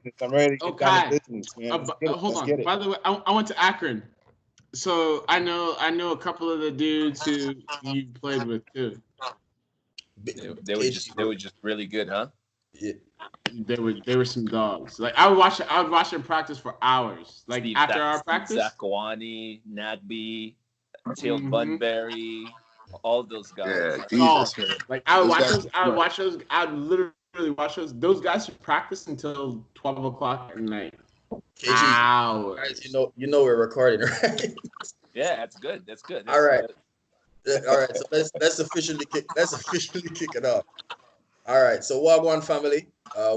business. I'm ready to get down to business, man. Hold on. By the way, I went to Akron, so I know a couple of the dudes who you played with too. They were just really good, huh? Yeah. They were some dogs. Like I would watch them practice for hours. Like Steve after our practice, Zakawani, Nagby, Teal Bunbury, all those guys. Yeah, Jesus, man. Like I would watch those. I would literally watch those. Those guys would practice until 12 o'clock at night. KG, hours. guys, you know we're recording, right? Yeah, that's good. All right. All right, so let's officially kick it off. All right, so Wagwan family.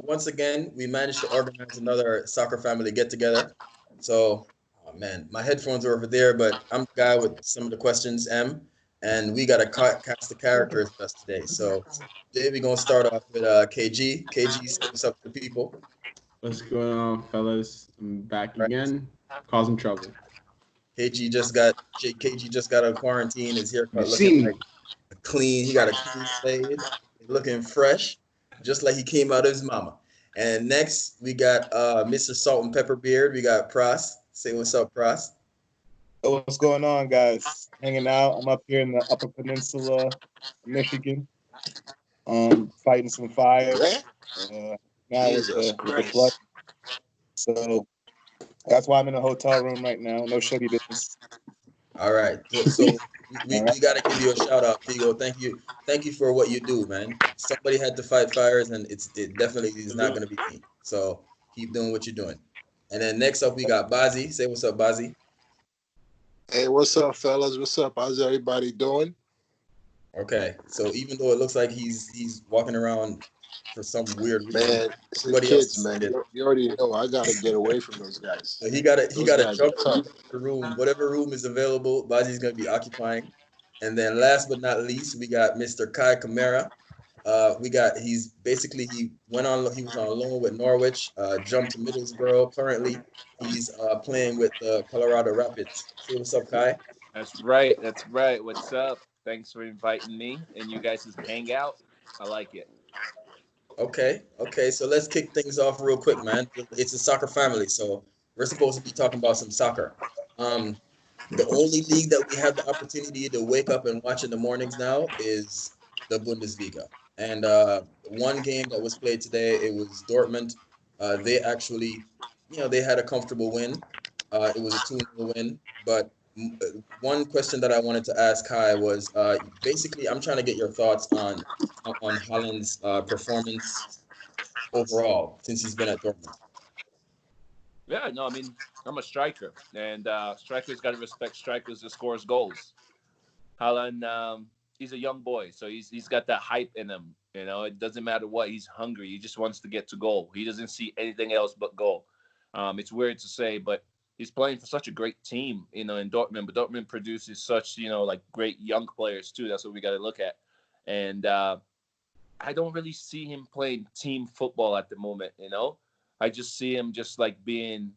Once again, we managed to organize another soccer family get together. So, oh man, my headphones are over there, but I'm the guy with some of the questions, and we got to cast the characters with us today. So today we're gonna start off with KG. KG, say what's up to the people. What's going on, fellas? I'm back again. Causing trouble. KG just got out of quarantine. His haircut looking like clean. He got a clean fade, looking fresh, just like he came out of his mama. And next we got Mr. Salt and Pepper Beard. We got Pras. Say what's up, Pras. What's going on, guys? Hanging out. I'm up here in the Upper Peninsula, Michigan, fighting some fires. Now with the flood. So that's why I'm in a hotel room right now. No shitty business. All right. So we got to give you a shout out, Figo. Thank you for what you do, man. Somebody had to fight fires, and it definitely is not going to be me. So keep doing what you're doing. And then next up, we got Bazzi. Say what's up, Bazzi. Hey, what's up, fellas? What's up? How's everybody doing? Okay. So even though it looks like he's walking around for some weird reason, man, it's the kids, man. You already know I gotta get away from those guys. So he gotta jump to the room, whatever room is available. Bazzi's gonna be occupying. And then last but not least, we got Mr. Kei Kamara. He was on loan with Norwich, jumped to Middlesbrough. Currently, he's playing with the Colorado Rapids. Say what's up, Kai? That's right. What's up? Thanks for inviting me and you guys to hang out. I like it. Okay. So let's kick things off real quick, man. It's a soccer family, so we're supposed to be talking about some soccer. The only league that we have the opportunity to wake up and watch in the mornings now is the Bundesliga. And one game that was played today, it was Dortmund. They actually, they had a comfortable win. It was a 2-0 win. But one question that I wanted to ask Kai was, basically, I'm trying to get your thoughts on Haaland's performance overall since he's been at Dortmund. Yeah, no, I mean, I'm a striker, and strikers got to respect strikers that scores goals. Haaland, he's a young boy, so he's got that hype in him. It doesn't matter what, he's hungry. He just wants to get to goal. He doesn't see anything else but goal. It's weird to say, but he's playing for such a great team, in Dortmund. But Dortmund produces such, like great young players too. That's what we got to look at. And I don't really see him playing team football at the moment. I just see him just like being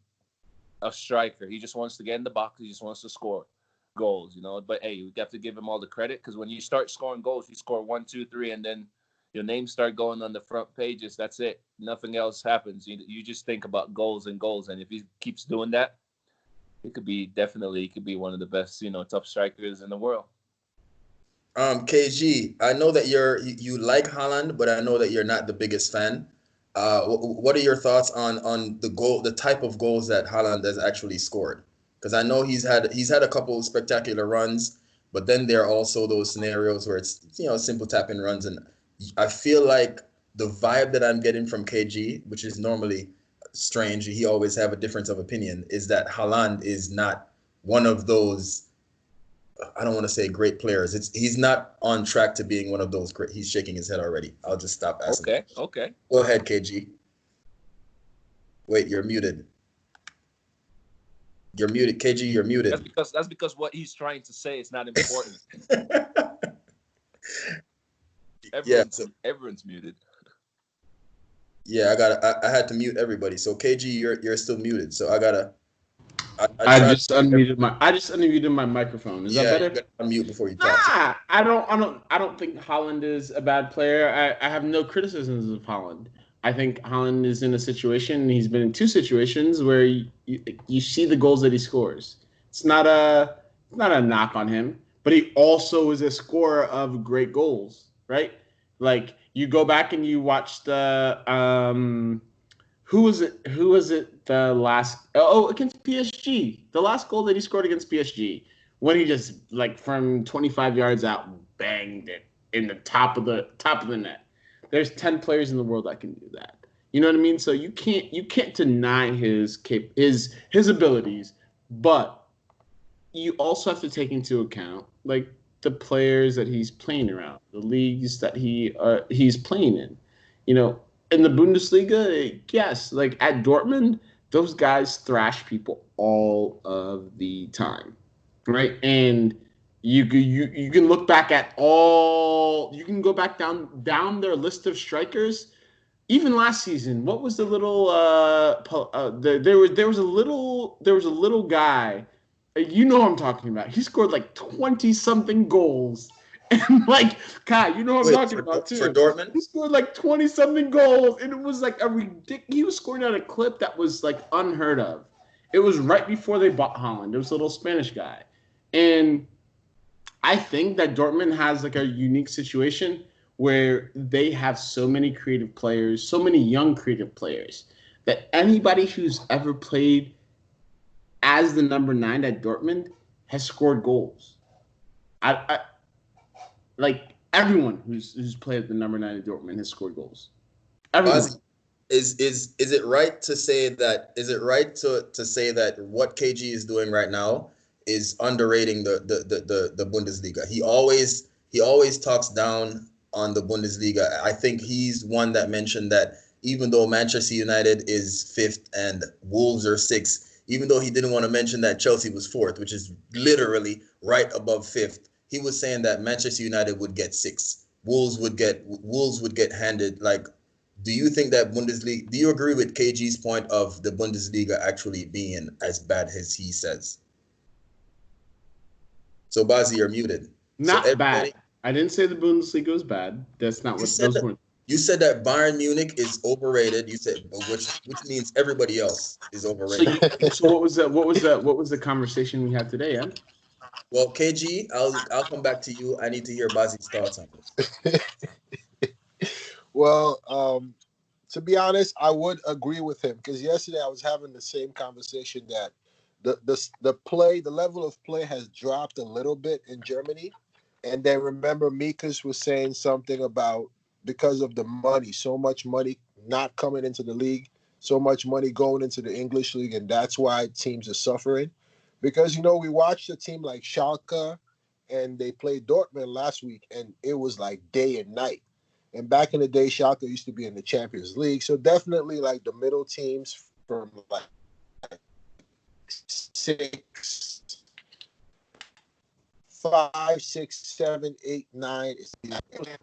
a striker. He just wants to get in the box. He just wants to score goals. But hey, we have to give him all the credit, because when you start scoring goals, you score 1, 2, 3, and then your names start going on the front pages. That's it. Nothing else happens. You just think about goals and goals. And if he keeps doing that, he could be one of the best, top strikers in the world. KG, I know that you like Haaland, but I know that you're not the biggest fan. What are your thoughts on the type of goals that Haaland has actually scored? Because I know he's had a couple of spectacular runs, but then there are also those scenarios where it's simple tap-in runs, and I feel like the vibe that I'm getting from KG, which is normally strange, he always have a difference of opinion, is that Haaland is not one of those, I don't want to say great players. He's not on track to being one of those great. He's shaking his head already. I'll just stop asking. Okay. Go ahead, KG. Wait, you're muted. You're muted, KG. You're muted. That's because what he's trying to say is not important. Everyone's muted. Yeah, I had to mute everybody. So KG, you're still muted. So I gotta. I just unmuted my microphone. Is that better? You gotta unmute before you talk. I don't think Haaland is a bad player. I have no criticisms of Haaland, I think Håland is in a situation. He's been in two situations where you see the goals that he scores. It's not a knock on him, but he also is a scorer of great goals, right? Like you go back and you watch the who was it? Who was it? The last against PSG, the last goal that he scored against PSG, when he just like from 25 yards out banged it in the top of the net. There's 10 players in the world that can do that. You know what I mean? So you can't deny his abilities, but you also have to take into account like the players that he's playing around, the leagues that he's playing in. You know, in the Bundesliga, yes, like at Dortmund, those guys thrash people all of the time, right? And you can look back at you can go back down their list of strikers. Even last season, what was the little there was a little guy, you know what I'm talking about. He scored like 20 something goals. And like Kai, you know what I'm talking about too. For Dortmund, he scored like 20 something goals, and it was like he was scoring at a clip that was like unheard of. It was right before they bought Håland. It was a little Spanish guy, and I think that Dortmund has like a unique situation where they have so many creative players, so many young creative players, that anybody who's ever played as the number 9 at Dortmund has scored goals. I like everyone who's played at the number 9 at Dortmund has scored goals. Everyone. Is it right to say that? Is it right to say that what KG is doing right now is underrating the Bundesliga? He always talks down on the Bundesliga. I think he's one that mentioned that even though Manchester United is 5th and Wolves are 6th, even though he didn't want to mention that Chelsea was 4th, which is literally right above 5th, he was saying that Manchester United would get 6th. Wolves would get handed like. Do you think that Bundesliga? Do you agree with KG's point of the Bundesliga actually being as bad as he says? So, Bazi, you're muted. Not bad. I didn't say the Bundesliga was bad. That's not what those were. You said that Bayern Munich is overrated. You said, which means everybody else is overrated. So what was that? What was the conversation we had today, Em? Well, KG, I'll come back to you. I need to hear Bazi's thoughts on this. Well, to be honest, I would agree with him because yesterday I was having the same conversation that the level of play has dropped a little bit in Germany, and then remember Mikas was saying something about because of the money, so much money not coming into the league, so much money going into the English league, and that's why teams are suffering. Because we watched a team like Schalke, and they played Dortmund last week, and it was like day and night. And back in the day, Schalke used to be in the Champions League. So definitely like the middle teams from like 5, 6, 7, 8, 9.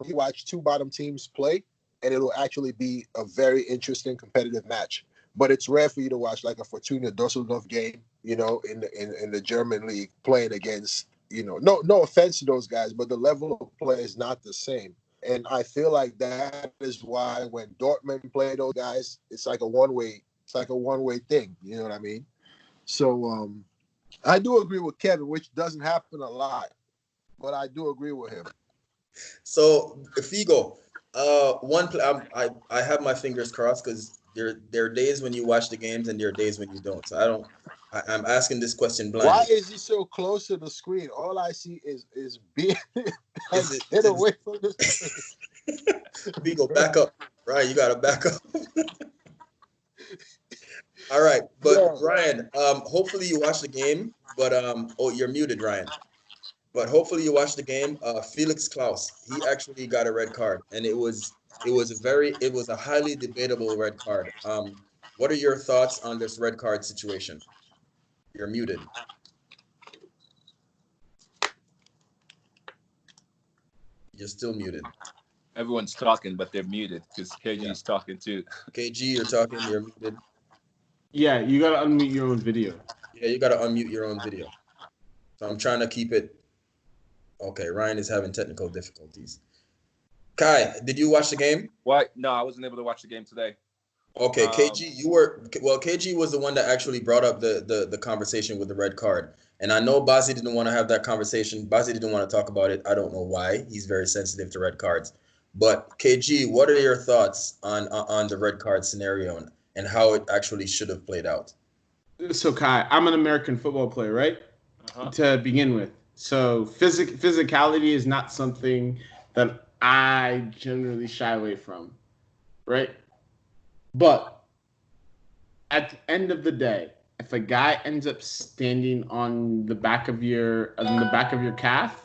You watch 2 bottom teams play, and it'll actually be a very interesting competitive match. But it's rare for you to watch like a Fortuna Düsseldorf game, in the German league playing against, no offense to those guys, but the level of play is not the same. And I feel like that is why when Dortmund play those guys, it's like a one-way thing. You know what I mean? So I do agree with Kevin, which doesn't happen a lot, but I do agree with him. So Figo, I have my fingers crossed because there are days when you watch the games and there are days when you don't. So I'm asking this question blindly. Why is he so close to the screen? All I see is being get away from the screen. Figo, back up. Ryan, you gotta back up. All right, but yeah. Ryan, hopefully you watch the game. But you're muted, Ryan. But hopefully you watch the game. Felix Klaus, he actually got a red card, and it was a highly debatable red card. What are your thoughts on this red card situation? You're muted. You're still muted. Everyone's talking, but they're muted because KG's talking too. KG, you're talking. You're muted. Yeah, you gotta unmute your own video. Yeah, you gotta unmute your own video. So I'm trying to keep it. Okay, Ryan is having technical difficulties. Kai, did you watch the game? What? No, I wasn't able to watch the game today. Okay, KG, you were well. KG was the one that actually brought up the conversation with the red card, and I know Bazzi didn't want to have that conversation. Bazzi didn't want to talk about it. I don't know why. He's very sensitive to red cards. But KG, what are your thoughts on the red card scenario and how it actually should have played out? So Kai, I'm an American football player, right? To begin with, so physicality is not something that I generally shy away from, right? But at the end of the day, if a guy ends up standing on the back of your calf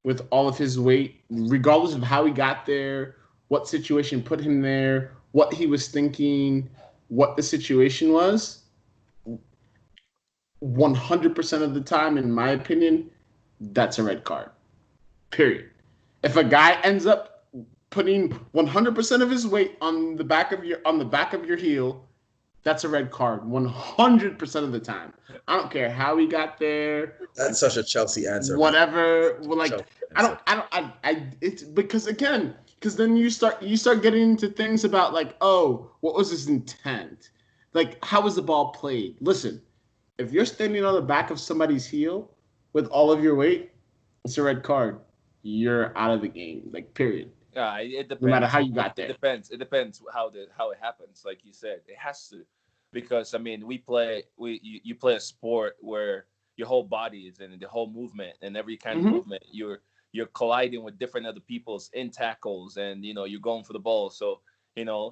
with all of his weight, regardless of how he got there, what situation put him there, what he was thinking, what the situation was, 100% of the time, in my opinion, that's a red card. Period. If a guy ends up putting 100% of his weight on the back of your heel, that's a red card 100% of the time. I don't care how he got there. That's such a Chelsea answer. Whatever. Well, like it's because then you start getting into things about like, oh, what was his intent? Like, how was the ball played? Listen, if you're standing on the back of somebody's heel with all of your weight, it's a red card. You're out of the game. Like, period. It depends. No matter how you got there. It depends how it happens. Like you said, it has to, because I mean, you play a sport where your whole body is in the whole movement, and every kind of movement you're colliding with different other people's in tackles, and you're going for the ball. So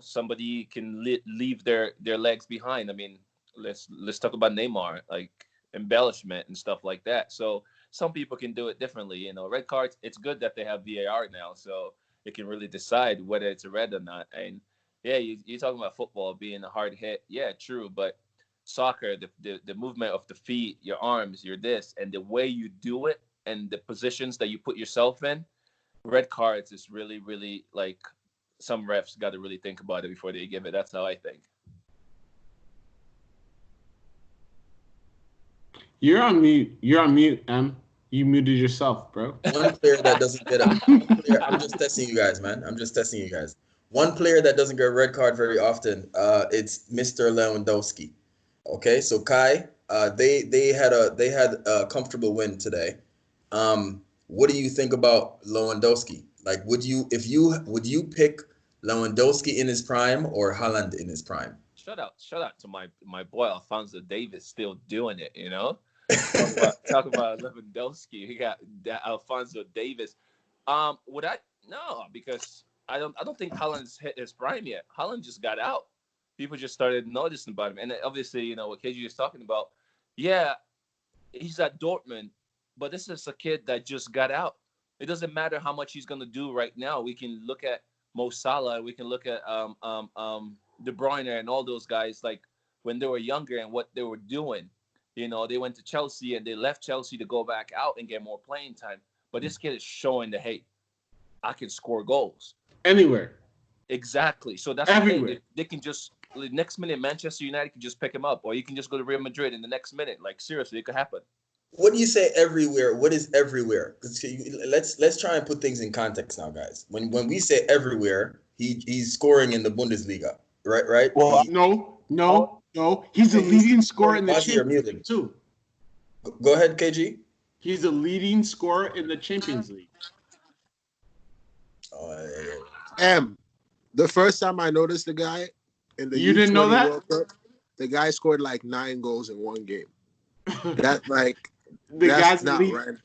somebody can leave their legs behind. I mean, let's talk about Neymar, like embellishment and stuff like that. So some people can do it differently. Red cards. It's good that they have VAR now, so it can really decide whether it's a red or not. And yeah, you're talking about football being a hard hit. Yeah, true. But soccer, the movement of the feet, your arms, your this, and the way you do it, and the positions that you put yourself in, red cards is really, really like some refs got to really think about it before they give it. That's how I think. You're on mute, Em. You muted yourself, bro. One player that doesn't get I'm just testing you guys, man. I'm just testing you guys. One player that doesn't get a red card very often, it's Mr. Lewandowski. Okay, so Kai, they had a comfortable win today. What do you think about Lewandowski? Like, would you pick Lewandowski in his prime or Haaland in his prime? Shout out to my boy Alphonso Davies still doing it. Talk about Lewandowski. He got that Alphonso Davies. Would I? No, because I don't think Haaland's hit his prime yet. Haaland just got out. People just started noticing about him, and obviously, what KG is talking about. Yeah, he's at Dortmund, but this is a kid that just got out. It doesn't matter how much he's gonna do right now. We can look at Mo Salah. We can look at De Bruyne and all those guys, like when they were younger and what they were doing. They went to Chelsea and they left Chelsea to go back out and get more playing time. But this kid is showing that, hey, I can score goals anywhere. Exactly. So that's everywhere. They can just the next minute Manchester United can just pick him up, or you can just go to Real Madrid in the next minute. Like, seriously, it could happen. What do you say everywhere? What is everywhere? Let's try and put things in context now, guys. When we say everywhere, he's scoring in the Bundesliga, right? Well, no. He's the leading scorer in the Champions League too. Go ahead, KG. He's the leading scorer in the Champions League. The first time I noticed the guy in the you didn't know that World Cup, the guy scored like 9 goals in one game. That's like the guy's not right.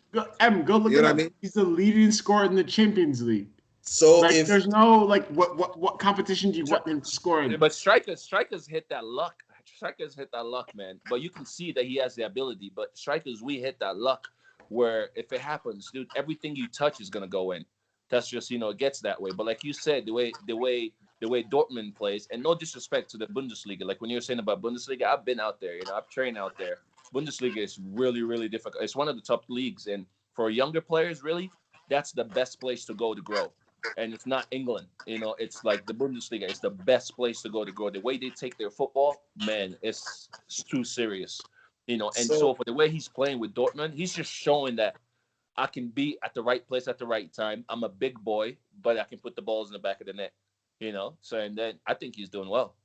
Go look at him. I mean? He's the leading scorer in the Champions League. So like, there's no like what competition do you want him to score in? But strikers hit that luck. Strikers hit that luck, man. But you can see that he has the ability. But strikers, we hit that luck where if it happens, dude, everything you touch is gonna go in. That's just it gets that way. But like you said, the way Dortmund plays, and no disrespect to the Bundesliga. Like when you're saying about Bundesliga, I've been out there. I've trained out there. Bundesliga is really, really difficult. It's one of the top leagues, and for younger players, really, that's the best place to go to grow. And it's not England, it's like the Bundesliga. It's the best place to go to grow. The way they take their football, man, it's too serious, And so for the way he's playing with Dortmund, he's just showing that I can be at the right place at the right time. I'm a big boy, but I can put the balls in the back of the net. So and then I think he's doing well.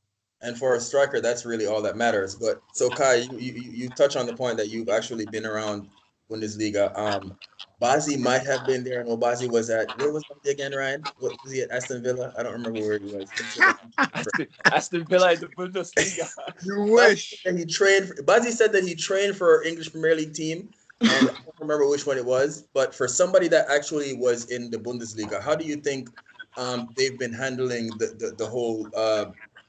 And for a striker, that's really all that matters. But so Kai, you touch on the point that you've actually been around Bundesliga. Bazzi might have been there. I know Bazzi was at, where was Bazzi again, Ryan? What was he at, Aston Villa? I don't remember where he was. Aston Villa in the Bundesliga. You wish. Bazzi said that he trained for our English Premier League team. I don't remember which one it was, but for somebody that actually was in the Bundesliga, how do you think they've been handling the whole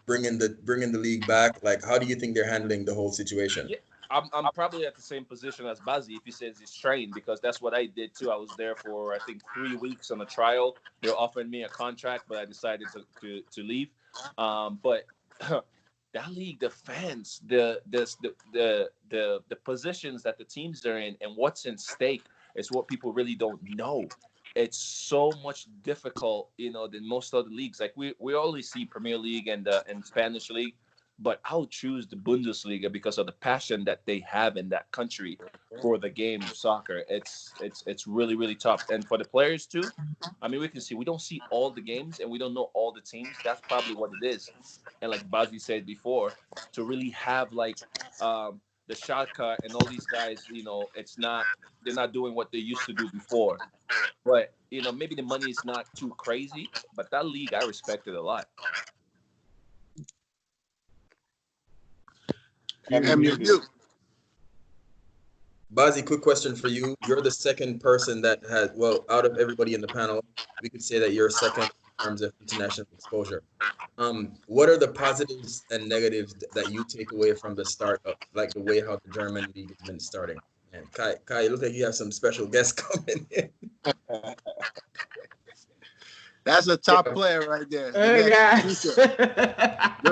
bringing the league back? Like, how do you think they're handling the whole situation? Yeah, I'm probably at the same position as Bazzi if he says he's trained, because that's what I did too. I was there for I think 3 weeks on a trial. They were offering me a contract, but I decided to leave. But that league, the fans, the positions that the teams are in, and what's in stake is what people really don't know. It's so much difficult, than most other leagues. Like we always see Premier League and Spanish League, but I'll choose the Bundesliga because of the passion that they have in that country for the game of soccer. It's really, really tough. And for the players too, I mean, we don't see all the games and we don't know all the teams. That's probably what it is. And like Bazzi said before, to really have like the Schalke and all these guys, they're not doing what they used to do before. But, maybe the money is not too crazy, but that league, I respect it a lot. Bazzi, quick question for you. You're the second person that has, well, out of everybody in the panel, we could say that you're second in terms of international exposure. What are the positives and negatives that you take away from the start of, like, the way how the German league has been starting? And Kai, it looks like you have some special guests coming in. That's a top player right there. The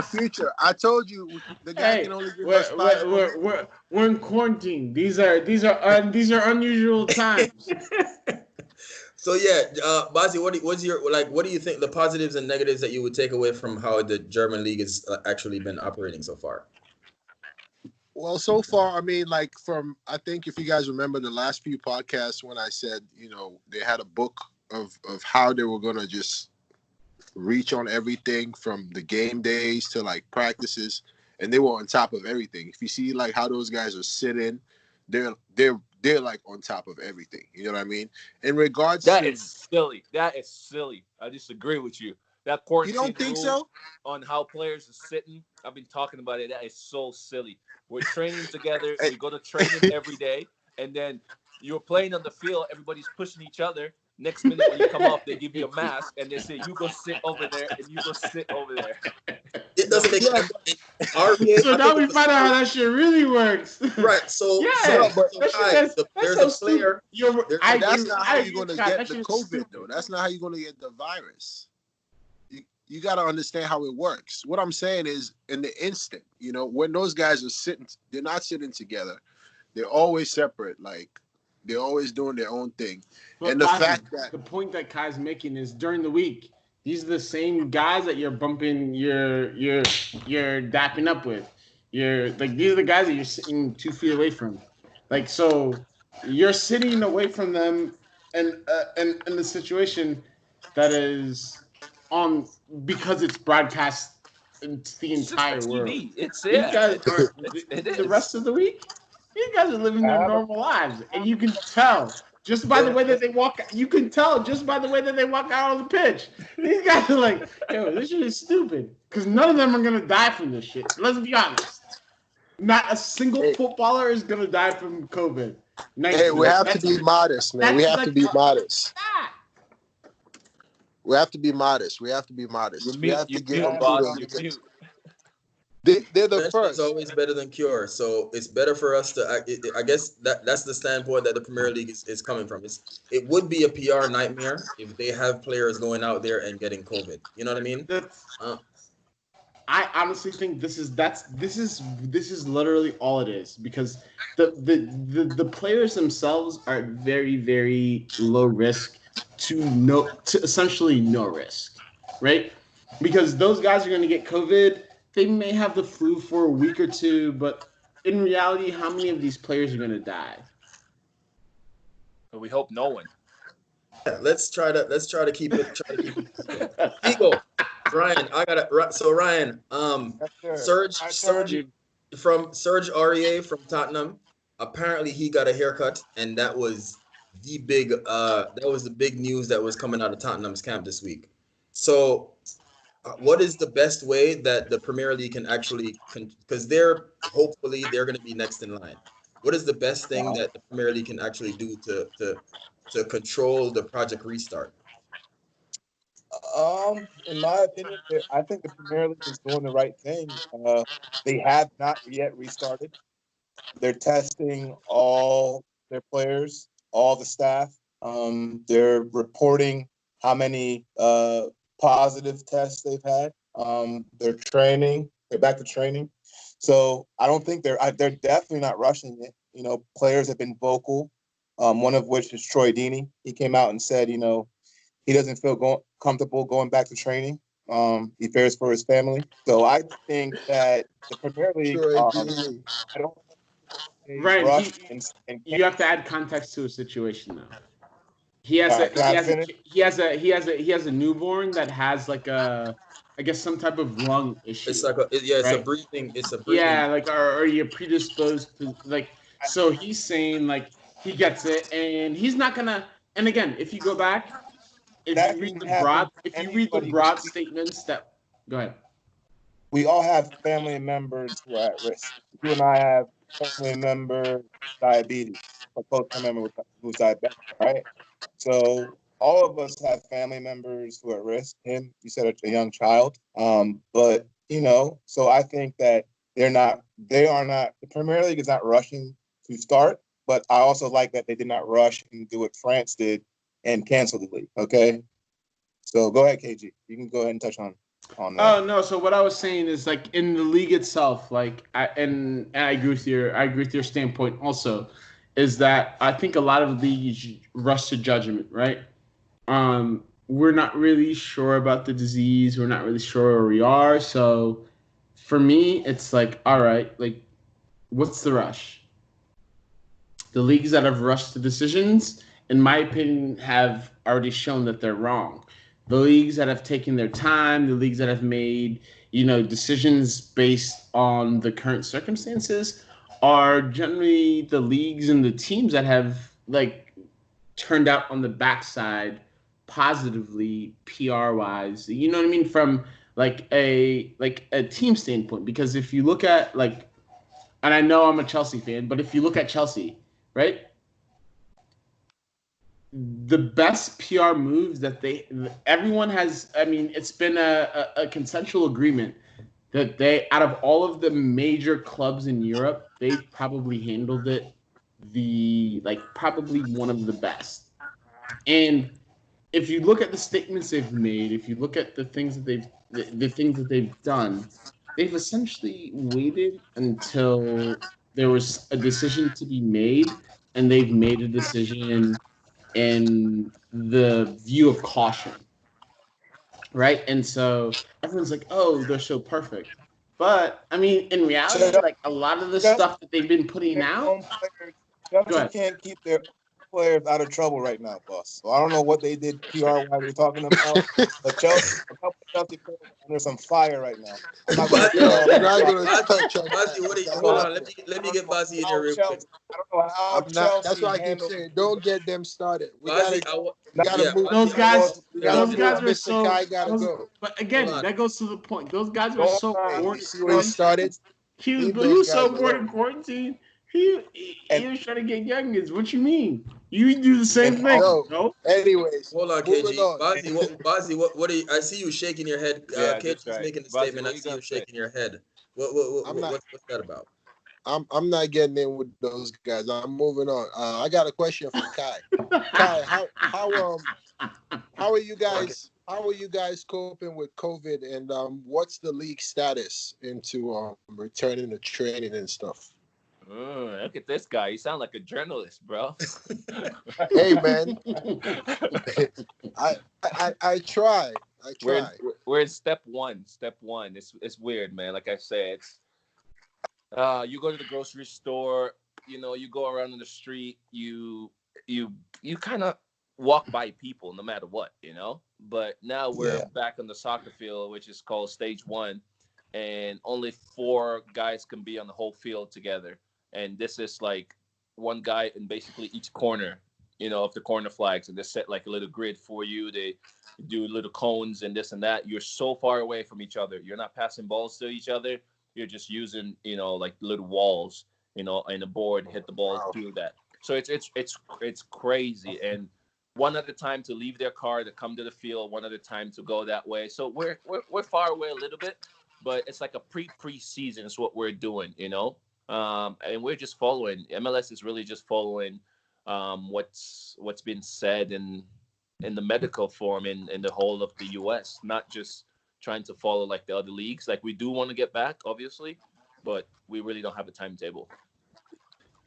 future. I told you the guy can only give us 5. We're in quarantine. These are unusual times. So yeah, Bazzi, what do you think the positives and negatives that you would take away from how the German league has actually been operating so far? Well, so far, I mean, I think if you guys remember the last few podcasts when I said, they had a book of how they were going to just reach on everything from the game days to practices, and they were on top of everything. If you see how those guys are sitting, they're on top of everything. You know what I mean? In regards That is silly. I disagree with you. That quarantine, you don't think so? On how players are sitting, I've been talking about it. That is so silly. We're training together. We go to training every day, and then you're playing on the field. Everybody's pushing each other. Next minute when you come off, they give you a mask and they say, you go sit over there and you go sit over there. It doesn't make sense. So now we find out how that shit really works. Right. So, yeah, there's a player. That's not how you're going to get the COVID, though. That's not how you're going to get the virus. You got to understand how it works. What I'm saying is, in the instant, when those guys are sitting, they're not sitting together. They're always separate. They're always doing their own thing. But and the fact that the point that Kai's making is during the week, these are the same guys that you're bumping, you're dapping up with. These are the guys that you're sitting 2 feet away from. So you're sitting away from them and in the situation that is on because it's broadcast to the entire world. It's the rest of the week. These guys are living their normal lives, and you can tell just by the way that they walk. You can tell just by the way that they walk out on the pitch. These guys are like, "Yo, this shit is stupid." Because none of them are gonna die from this shit. Let's be honest. Not a single footballer is gonna die from COVID. Hey, we have to be modest, man. We have to be modest. We have to be modest. We have to get. They're the first. It's always better than cure. So it's better for us to. I guess that's the standpoint that the Premier League is coming from. It would be a PR nightmare if they have players going out there and getting COVID. You know what I mean? I honestly think this is literally all it is, because the players themselves are at very, very low risk to essentially no risk, right? Because those guys are going to get COVID. They may have the flu for a week or two, but in reality, how many of these players are going to die? But we hope no one. Yeah, let's try to keep it. Eagle, Ryan, so Ryan, Yes, sir. Serge Aurier from Tottenham. Apparently, he got a haircut, and that was the big news that was coming out of Tottenham's camp this week. So, what is the best way that the Premier League can actually, because hopefully they're going to be next in line. What is the best thing that the Premier League can actually do to control the project restart? In my opinion, I think the Premier League is doing the right thing. They have not yet restarted. They're testing all their players, all the staff. They're reporting how many positive tests they've had. They're training. They're back to training. So I don't think they're definitely not rushing it. You know, players have been vocal. One of which is Troy Deeney. He came out and said, you know, he doesn't feel comfortable going back to training. He fears for his family. So I think that the Premier League, I don't Ryan, you have to add context to a situation though. He has a newborn that has like I guess some type of lung issue. It's like it's a breathing. Yeah, like are you predisposed to like? So he's saying like he gets it, and he's not gonna. And again, if you go back, if you read the broad statements that go ahead. We all have family members who are at risk. You and I have family member with diabetes, a close family member who's diabetic, right? So all of us have family members who are at risk. Him, you said a young child. But you know, so I think that they are not. The Premier League is not rushing to start, but I also like that they did not rush and do what France did and cancel the league. Okay, so go ahead, KG. You can go ahead and touch on that. Oh no! So what I was saying is like in the league itself, like I agree with your standpoint. Also, is that I think a lot of leagues rush to judgment, right? We're not really sure about the disease. We're not really sure where we are. So for me, it's like, all right, like what's the rush? The leagues that have rushed to decisions, in my opinion, have already shown that they're wrong. The leagues that have taken their time, the leagues that have made, decisions based on the current circumstances are generally the leagues and the teams that have like turned out on the backside positively PR wise. You know what I mean? From like a team standpoint. Because if you look at like, and I know I'm a Chelsea fan, but if you look at Chelsea, right? The best PR moves that everyone has, I mean, it's been a consensual agreement that they, out of all of the major clubs in Europe, they've probably handled it probably one of the best. And if you look at the statements they've made, if you look at the things that they've done, they've essentially waited until there was a decision to be made, and they've made a decision in the view of caution, right? And so everyone's like, "Oh, they're so perfect," but I mean, in reality, like a lot of the stuff that they've been putting out. Chelsea can't keep their players out of trouble right now, boss. So I don't know what they did PR wise we're talking about, but Chelsea players are under some fire right now. Hold on, let me get Bazzi in here real quick. I don't know how Chelsea. That's why I keep saying, don't get them started. We Bazzi, gotta move. Those guys are so. Kai gotta go. But again, that goes to the point. Those guys are so bored. He started. He was so bored in quarantine. He was trying to get youngins. What you mean? You do the same thing. No. Anyways, hold on, KG. Bazzi, what are you? I see you shaking your head. KG's making a statement. I see you shaking your head. What's that about? I'm not getting in with those guys. I'm moving on. I got a question for Kai. Kai, how are you guys? How are you guys coping with COVID? And what's the league status into returning to training and stuff? Look at this guy. You sound like a journalist, bro. Hey, man. I try. We're in step one. Step one. It's weird, man. Like I said, you go to the grocery store. You go around in the street. You you kind of walk by people no matter what, you know. But now we're back on the soccer field, which is called stage 1, and only 4 guys can be on the whole field together. And this is like one guy in basically each corner, you know, of the corner flags, and they set like a little grid for you. They do little cones and this and that. You're so far away from each other. You're not passing balls to each other. You're just using, you know, like little walls, you know, and the board hit the ball through that. So it's crazy. And one at a time to leave their car to come to the field, one at a time to go that way. So we're far away a little bit, but it's like a preseason is what we're doing, you know. And we're just following. MLS is really just following what's been said in the medical form in the whole of the US, not just trying to follow like the other leagues. Like we do want to get back, obviously, but we really don't have a timetable.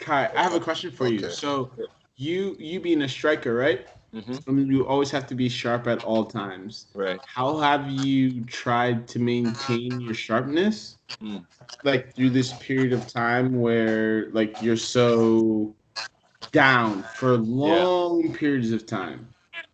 Kai, I have a question for you. So you being a striker, right? Mm-hmm. I mean, you always have to be sharp at all times. Right. How have you tried to maintain your sharpness, like through this period of time where like you're so down for long periods of time?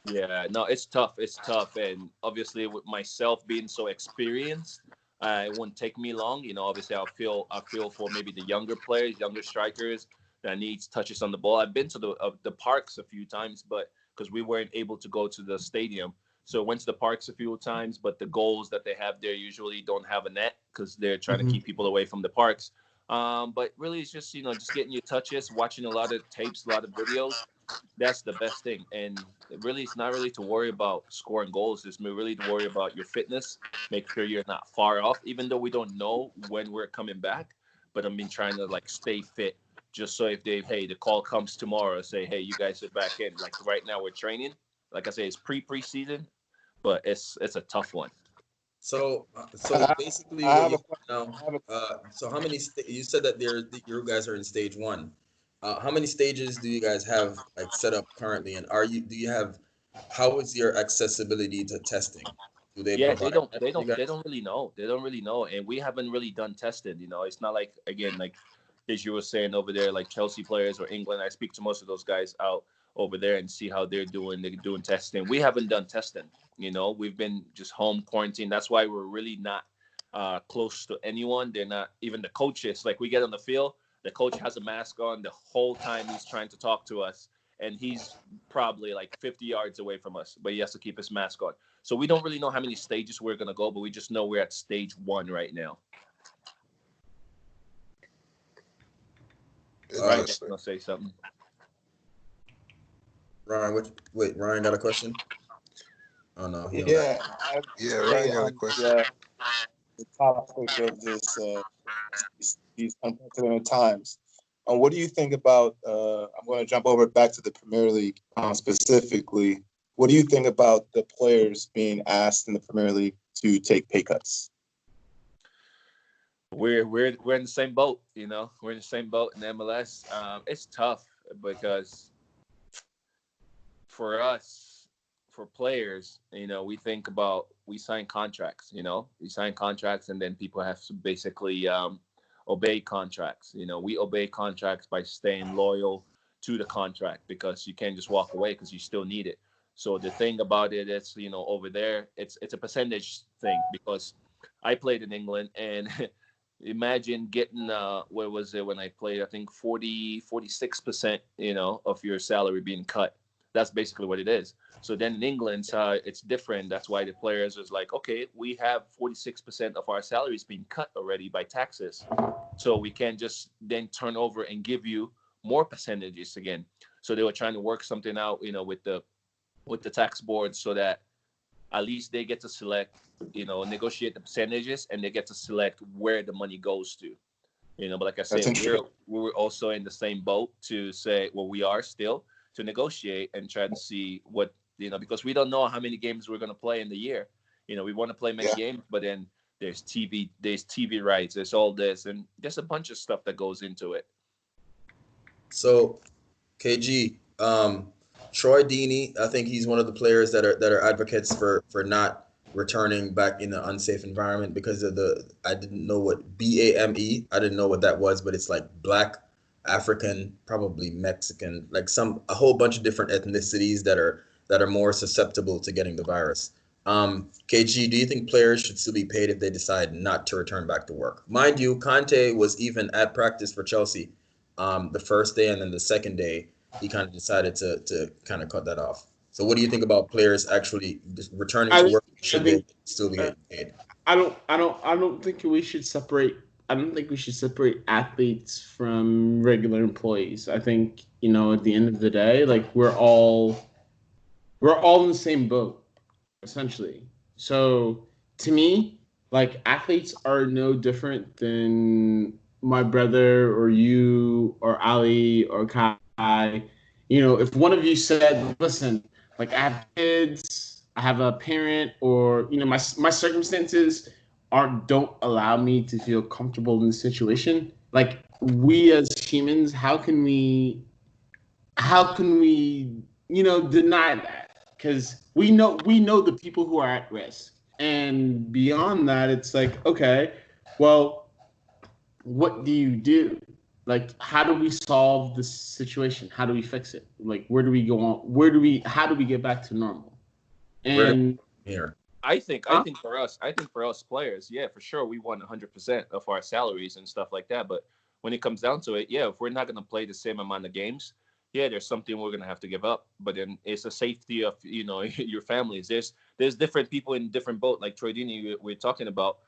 Yeah, no, it's tough. It's tough, and obviously with myself being so experienced, it wouldn't take me long. You know, obviously I feel for maybe the younger players, younger strikers that needs touches on the ball. I've been to the parks a few times, but because we weren't able to go to the stadium, so went to the parks a few times. But the goals that they have there usually don't have a net because they're trying to keep people away from the parks. But really, it's just, you know, just getting your touches, watching a lot of tapes, a lot of videos. That's the best thing. And really, it's not really to worry about scoring goals. It's really to worry about your fitness, make sure you're not far off, even though we don't know when we're coming back. But I mean, trying to like stay fit, just so if the call comes tomorrow, say, hey, you guys are back in. Like right now, we're training. Like I say, it's preseason, but it's a tough one. So basically, so how many? You said that you guys are in stage 1. How many stages do you guys have like set up currently, and do you have? How is your accessibility to testing? Do they Yeah, provide? they don't really know. They don't really know, and we haven't really done testing. You know, it's not like, again, like as you were saying over there, like Chelsea players or England. I speak to most of those guys out over there and see how they're doing. They're doing testing. We haven't done testing. You know, we've been just home quarantine. That's why we're really not close to anyone. They're not even the coaches. Like we get on the field, the coach has a mask on the whole time he's trying to talk to us, and he's probably like 50 yards away from us, but he has to keep his mask on. So we don't really know how many stages we're gonna go, but we just know we're at stage 1 right now. Ryan's gonna say something. Ryan, Ryan got a question? Oh no, Ryan got a question. The topic of these unprecedented times. What do you think about? I'm going to jump over back to the Premier League specifically. What do you think about the players being asked in the Premier League to take pay cuts? We're in the same boat, you know. We're in the same boat in MLS. It's tough because for us, for players, you know, we sign contracts, you know. We sign contracts, and then people have to basically obey contracts. You know, we obey contracts by staying loyal to the contract because you can't just walk away because you still need it. So the thing about it is, you know, over there, it's a percentage thing because I played in England, and imagine getting where was it when I played? I think 46%, you know, of your salary being cut. That's basically what it is. So then in England, it's different. That's why the players is like, okay, we have 46% of our salaries being cut already by taxes. So we can't just then turn over and give you more percentages again. So they were trying to work something out, you know, with the tax board so that at least they get to select, you know, negotiate the percentages, and they get to select where the money goes to. You know, but like I said, we're also in the same boat to say, well, we are still to negotiate and try to see what, you know, because we don't know how many games we're going to play in the year. You know, we want to play many games, but then there's TV rights, there's all this, and there's a bunch of stuff that goes into it. So, KG, Troy Deeney, I think he's one of the players that are advocates for not returning back in an unsafe environment because of I didn't know what BAME, I didn't know what that was, but it's like black African, probably Mexican, like a whole bunch of different ethnicities that are more susceptible to getting the virus. KG, do you think players should still be paid if they decide not to return back to work? Mind you, Conte was even at practice for Chelsea the first day, and then the second day he kind of decided to kind of cut that off. So what do you think about players actually returning to I, work? I Should they think still be uh, getting paid? I don't think we should separate. I don't think we should separate athletes from regular employees. I think at the end of the day, like we're all in the same boat, essentially. So to me, like athletes are no different than my brother or you or Ali or Kai. If one of you said, "Listen, like I have kids, I have a parent, or my circumstances aren't don't allow me to feel comfortable in the situation." Like we as humans, how can we deny that? Because we know the people who are at risk, and beyond that, it's like, okay, well, what do you do? Like, how do we solve this situation? How do we fix it? Like, where do we go on? How do we get back to normal? Where And here? uh, I think for us players, yeah, for sure, we want 100% of our salaries and stuff like that. But when it comes down to it, yeah, if we're not gonna play the same amount of games, yeah, there's something we're gonna have to give up. But then it's the safety of your families. There's different people in different boat. Like Troy Deeney, we're talking about.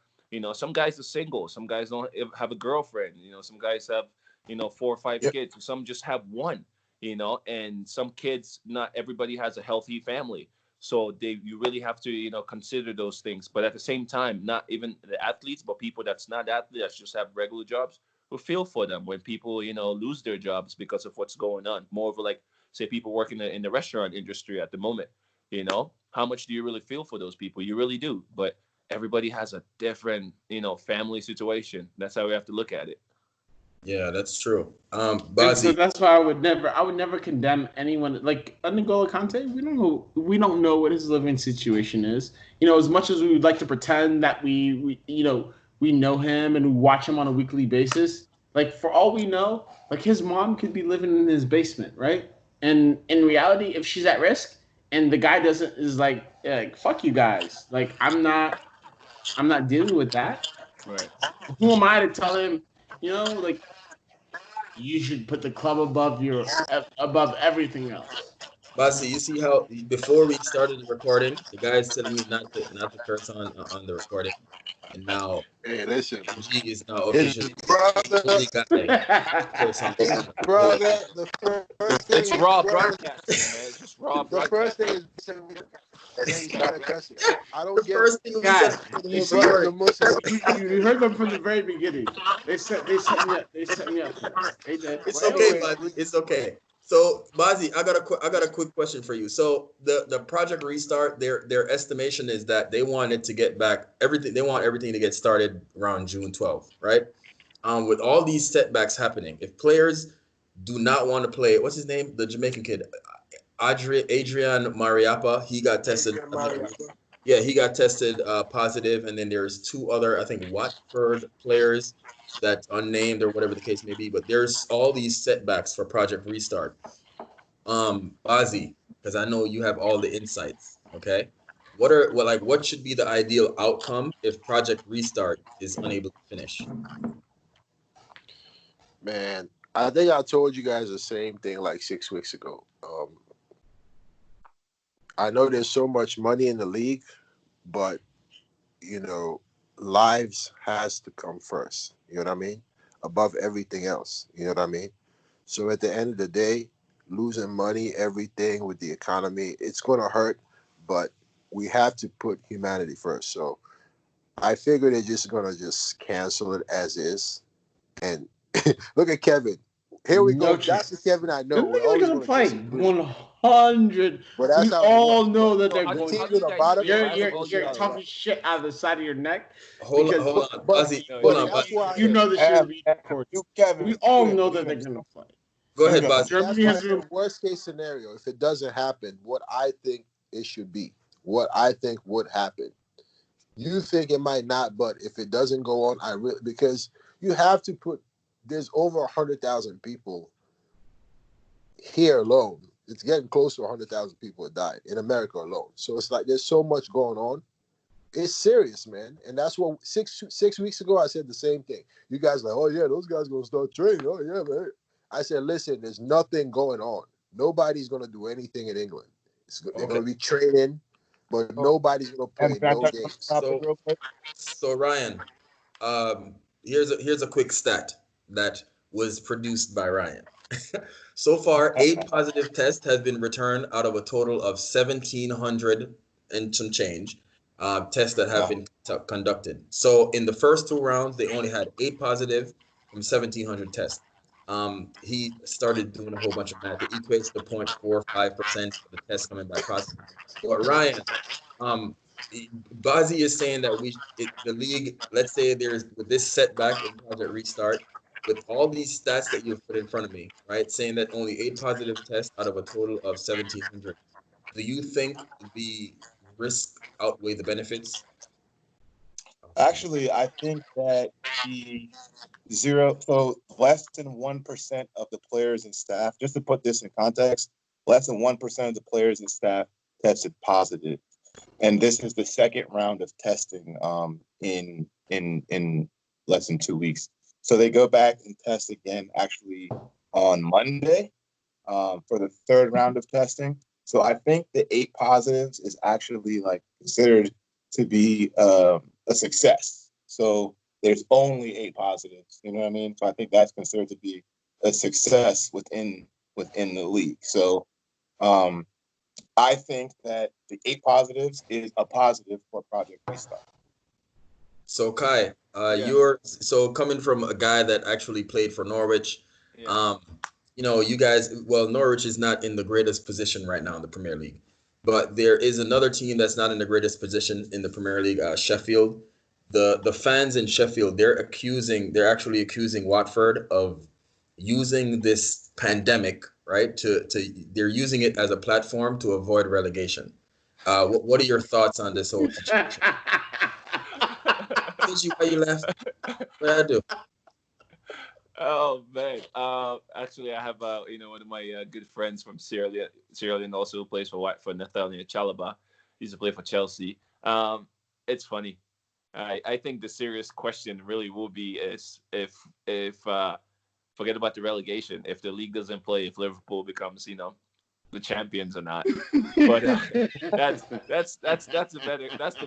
Some guys are single. Some guys don't have a girlfriend. Some guys have 4 or 5 Yep. kids. Some just have one. And some kids, not everybody has a healthy family. So you really have to consider those things. But at the same time, not even the athletes, but people that's not athletes that just have regular jobs, who feel for them when people lose their jobs because of what's going on. More of like, say, people working in the restaurant industry at the moment. How much do you really feel for those people? You really do. But everybody has a different family situation. That's how we have to look at it. Yeah, that's true. and so Bazi, that's why I would never condemn anyone like N'Golo Kante. We don't know what his living situation is. As much as we would like to pretend that we know him and we watch him on a weekly basis. Like for all we know, like his mom could be living in his basement, right? And in reality, if she's at risk and the guy doesn't is like fuck you guys, like I'm not dealing with that. Right. Who am I to tell him? Like you should put the club above everything else. Basi, you see how before we started the recording, the guy is telling me not to curse on the recording, and now Hey, listen, G is now his officially the brother, only guy to curse on his the whole brother. account. The first thing It's his raw brother, broadcasting, man. It's just raw the first thing broadcasting. is, and then he started cussing. I The don't get it. first thing he said Guys, before the you whole His see, brother's story. a Muslim. you heard them from the very beginning. They set me up. They set me up for this. They did. It's But okay, anyway, Bazi. It's okay. So, Bazi, I got a quick question for you. So, the project restart, their estimation is that they wanted to get back everything. They want everything to get started around June 12th, right? With all these setbacks happening, if players do not want to play, what's his name? The Jamaican kid, Adrian Mariappa. He got tested. Adrian Mariappa. Yeah, he got tested positive, and then there's two other, I think, Watford players that's unnamed or whatever the case may be. But there's all these setbacks for Project Restart. Bazi, because I know you have all the insights. Okay, what should be the ideal outcome if Project Restart is unable to finish? Man, I think I told you guys the same thing like 6 weeks ago. I know there's so much money in the league, but you know, lives has to come first. You know what I mean? Above everything else. You know what I mean? So at the end of the day, losing money, everything with the economy, it's gonna hurt, but we have to put humanity first. So I figure they're just gonna just cancel it as is. And look at Kevin. Here we No go. That's the chance. Kevin I know. Them We're niggas are always gonna gonna play disagree. 100. But that's We how it all works. know that So they're how, The going. how teams do in you the guys bottom feel You're are out of you're all gonna the you're shut talking up. shit out of the side of your neck Hold on, because hold on, But Bazi. No, Hold but on, that's Bazi. why you know this shit is being recorded. You, Kevin, We all you know good, that they're you gonna play. Go ahead, good. Bazi. that's Germany why I has said been. worst case scenario, if it doesn't happen, what I think it should be, what I think would happen. You think it might not, but if it doesn't go on, I really because you have to put there's over 100,000 people here alone. It's getting close to 100,000 people have died in America alone. So it's like there's so much going on. It's serious, man. And that's what 6 weeks ago I said the same thing. You guys like, oh yeah, those guys gonna start training. Oh yeah, man. I said, listen, there's nothing going on. Nobody's gonna do anything in England. They're gonna be training, but nobody's gonna play no games. So Ryan, here's a quick stat that was produced by Ryan. So far, 8 positive tests have been returned out of a total of 1,700 and some change tests that have been conducted. So in the first 2 rounds, they only had 8 positive from 1,700 tests. He started doing a whole bunch of math. It equates to 0.45% of the tests coming back positive. But Ryan, Bazi is saying that the league, let's say there's with this setback in Project Restart, with all these stats that you've put in front of me, right, saying that only 8 positive tests out of a total of 1,700. Do you think the risk outweigh the benefits? Actually, I think that so less than 1% of the players and staff, just to put this in context, less than 1% of the players and staff tested positive. And this is the second round of testing in less than 2 weeks. So they go back and test again actually on Monday for the third round of testing. So I think the 8 positives is actually like considered to be a success. So there's only 8 positives, you know what I mean? So I think that's considered to be a success within the league. So I think that the 8 positives is a positive for Project Restart. So Kai, you're coming from a guy that actually played for Norwich. Yeah. You guys, well, Norwich is not in the greatest position right now in the Premier League, but there is another team that's not in the greatest position in the Premier League, Sheffield. The fans in Sheffield, they're actually accusing Watford of using this pandemic, right? They're using it as a platform to avoid relegation. What are your thoughts on this whole situation? Why you laugh? What I do? Oh man! Actually, I have one of my good friends from Sierra Leone also who plays for Nathaniel Chalobah. He used to play for Chelsea. It's funny. I think the serious question really will be is if forget about the relegation. If the league doesn't play, if Liverpool becomes the champions or not. But that's the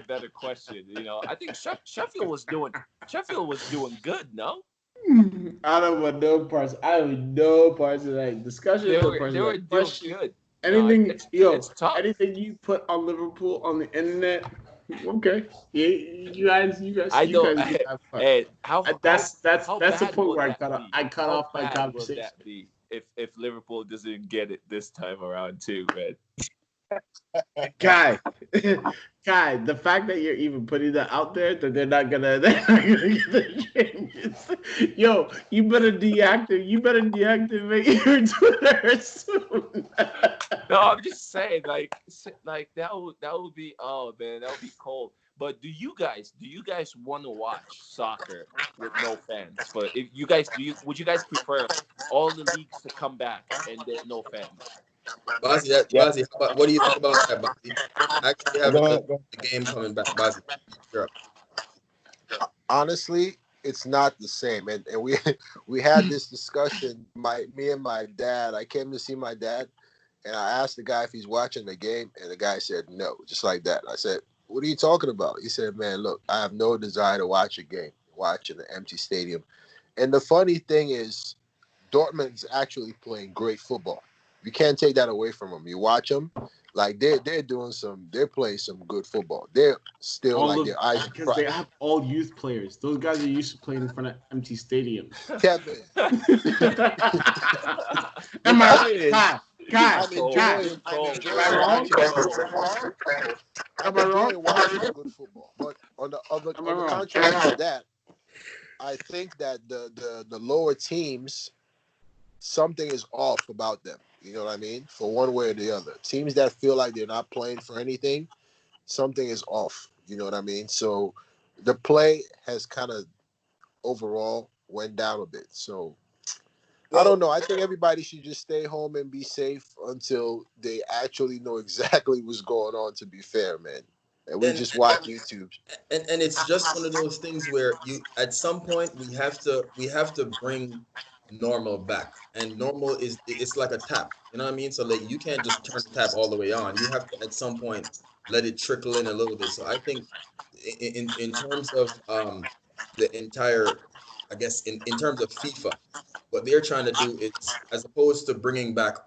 better question. I think Sheffield was doing good. No. I don't want no parts. I have no parts of that discussion. They were doing good. Anything, anything you put on Liverpool on the internet, okay. Yeah, you guys. I don't. Hey, that's the point where I cut off my conversation. Will that be if Liverpool doesn't get it this time around too, man? Kai, the fact that you're even putting that out there that they're not gonna get the champions. Yo, you better deactivate your Twitter soon. No, I'm just saying, like that would be, oh man, that would be cold. But do you guys want to watch soccer with no fans? But if you guys would you guys prefer all the leagues to come back and there's no fans? Bazi, what do you think about that, Bazi? Actually having the game coming back, Bazi. Sure. Honestly, it's not the same, and we had this discussion. Me and my dad. I came to see my dad, and I asked the guy if he's watching the game, and the guy said no, just like that. I said, "What are you talking about?" He said, "Man, look, I have no desire to watch a game, watch in an empty stadium." And the funny thing is, Dortmund's actually playing great football. You can't take that away from them. You watch them, like they're playing some good football. They're still their eyes because they have all youth players. Those guys are used to playing in front of empty stadiums. Kevin, am I right? Kai, am I wrong? Watching good football, but on the contrary to that, I think that the lower teams, something is off about them. You know what I mean? For one way or the other. Teams that feel like they're not playing for anything, something is off. You know what I mean? So the play has kind of overall went down a bit. So I don't know. I think everybody should just stay home and be safe until they actually know exactly what's going on. To be fair, man, and we and just watch YouTube. and it's just one of those things where you at some point we have to bring normal back, and normal is it's like a tap, you know what I mean? So like you can't just turn the tap all the way on. You have to at some point let it trickle in a little bit. So I think in terms of the entire, I guess in terms of FIFA, what they're trying to do is, as opposed to bringing back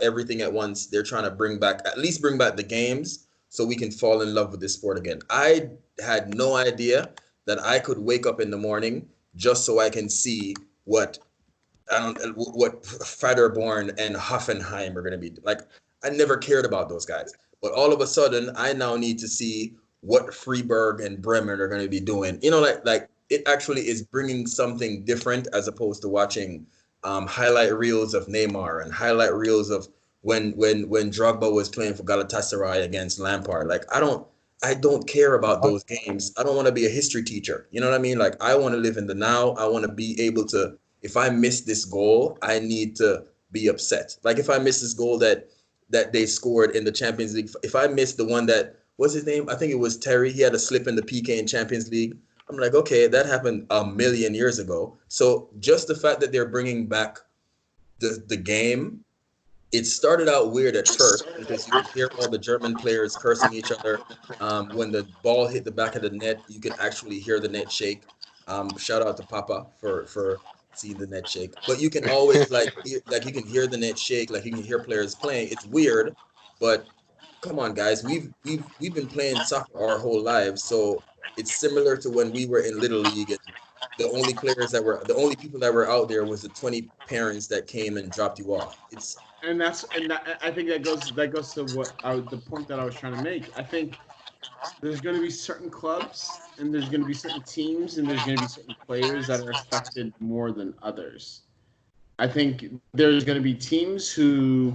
everything at once, they're trying to at least bring back the games so we can fall in love with this sport again. I had no idea that I could wake up in the morning just so I can see what I don't what Federborn and Hoffenheim are going to be like. I never cared about those guys, but all of a sudden, I now need to see what Freiburg and Bremen are going to be doing. You know, like it actually is bringing something different as opposed to watching highlight reels of Neymar and highlight reels of when Drogba was playing for Galatasaray against Lampard. Like I don't care about those games. I don't want to be a history teacher. You know what I mean? Like I want to live in the now. I want to be able to, if I miss this goal, I need to be upset. Like if I miss this goal that they scored in the Champions League, if I miss the one that, what's his name? I think it was Terry. He had a slip in the PK in Champions League. I'm like, okay, that happened a million years ago. So just the fact that they're bringing back the game, it started out weird at first because you would hear all the German players cursing each other. When the ball hit the back of the net, you could actually hear the net shake. Shout out to Papa for seeing the net shake. But you can always like you can hear the net shake, like you can hear players playing. It's weird, but come on, guys, we've been playing soccer our whole lives, so it's similar to when we were in Little League, and the only people that were out there was the 20 parents that came and dropped you off. It's I think that goes to the point that I was trying to make. I think there's going to be certain clubs and there's going to be certain teams and there's going to be certain players that are affected more than others. I think there's going to be teams who,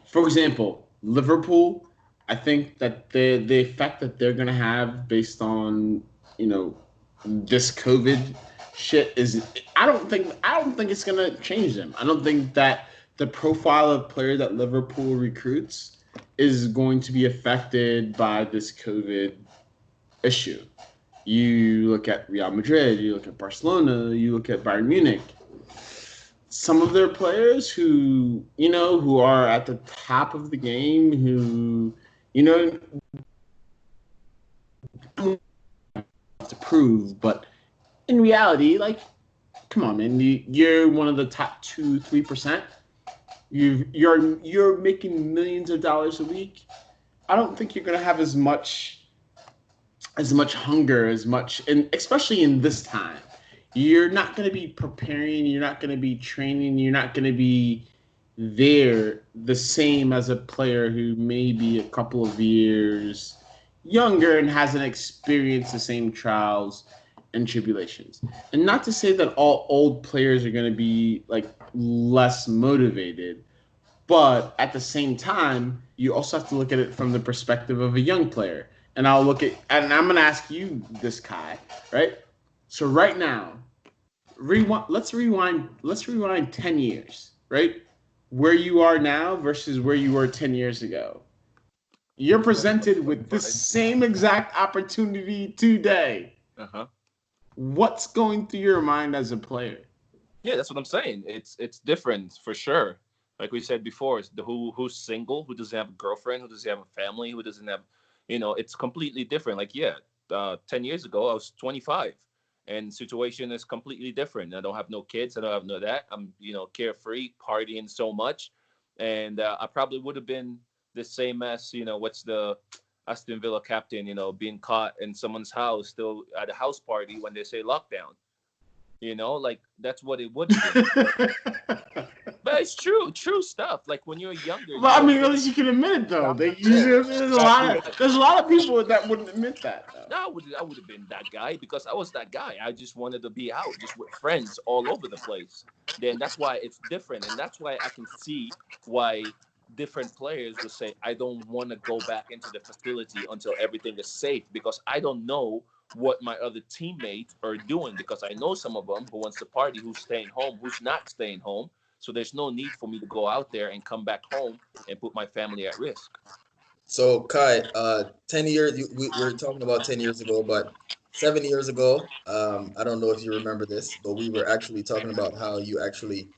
for example, Liverpool. I think that the effect that they're going to have based on this COVID shit is I don't think it's going to change them. I don't think that the profile of player that Liverpool recruits is going to be affected by this COVID issue. You look at Real Madrid, you look at Barcelona, you look at Bayern Munich. Some of their players who are at the top of the game, who, to prove, but in reality, like, come on, man, you're one of the top 2-3%. You're making millions of dollars a week. I don't think you're gonna have as much hunger, and especially in this time, you're not gonna be preparing, you're not gonna be training, you're not gonna be there the same as a player who may be a couple of years younger and hasn't experienced the same trials and tribulations. And not to say that all old players are going to be like less motivated, but at the same time, you also have to look at it from the perspective of a young player. And I'm going to ask you this, Kai, right? So right now, let's rewind 10 years, right? Where you are now versus where you were 10 years ago. You're presented with the same exact opportunity today. Uh-huh. What's going through your mind as a player? Yeah, that's what I'm saying. It's different for sure. Like we said before, it's who's single, who doesn't have a girlfriend, who doesn't have a family, who doesn't have, it's completely different. Like 10 years ago I was 25, and situation is completely different. I don't have no kids. I don't have no that. I'm carefree, partying so much, and I probably would have been the same as what's the Aston Villa captain, being caught in someone's house still at a house party when they say lockdown. Like that's what it would be. But it's true stuff. Like when you're younger. Well, I mean, at least you can admit it, though. There's a lot of people that wouldn't admit that. Though. No, I would have been that guy because I was that guy. I just wanted to be out, just with friends all over the place. Then that's why it's different, and that's why I can see why different players will say, I don't want to go back into the facility until everything is safe, because I don't know what my other teammates are doing, because I know some of them who wants to party, who's staying home, who's not staying home. So there's no need for me to go out there and come back home and put my family at risk. So Kai, 10 years. We were talking about 10 years ago, but 7 years ago, I don't know if you remember this, but we were actually talking about how you actually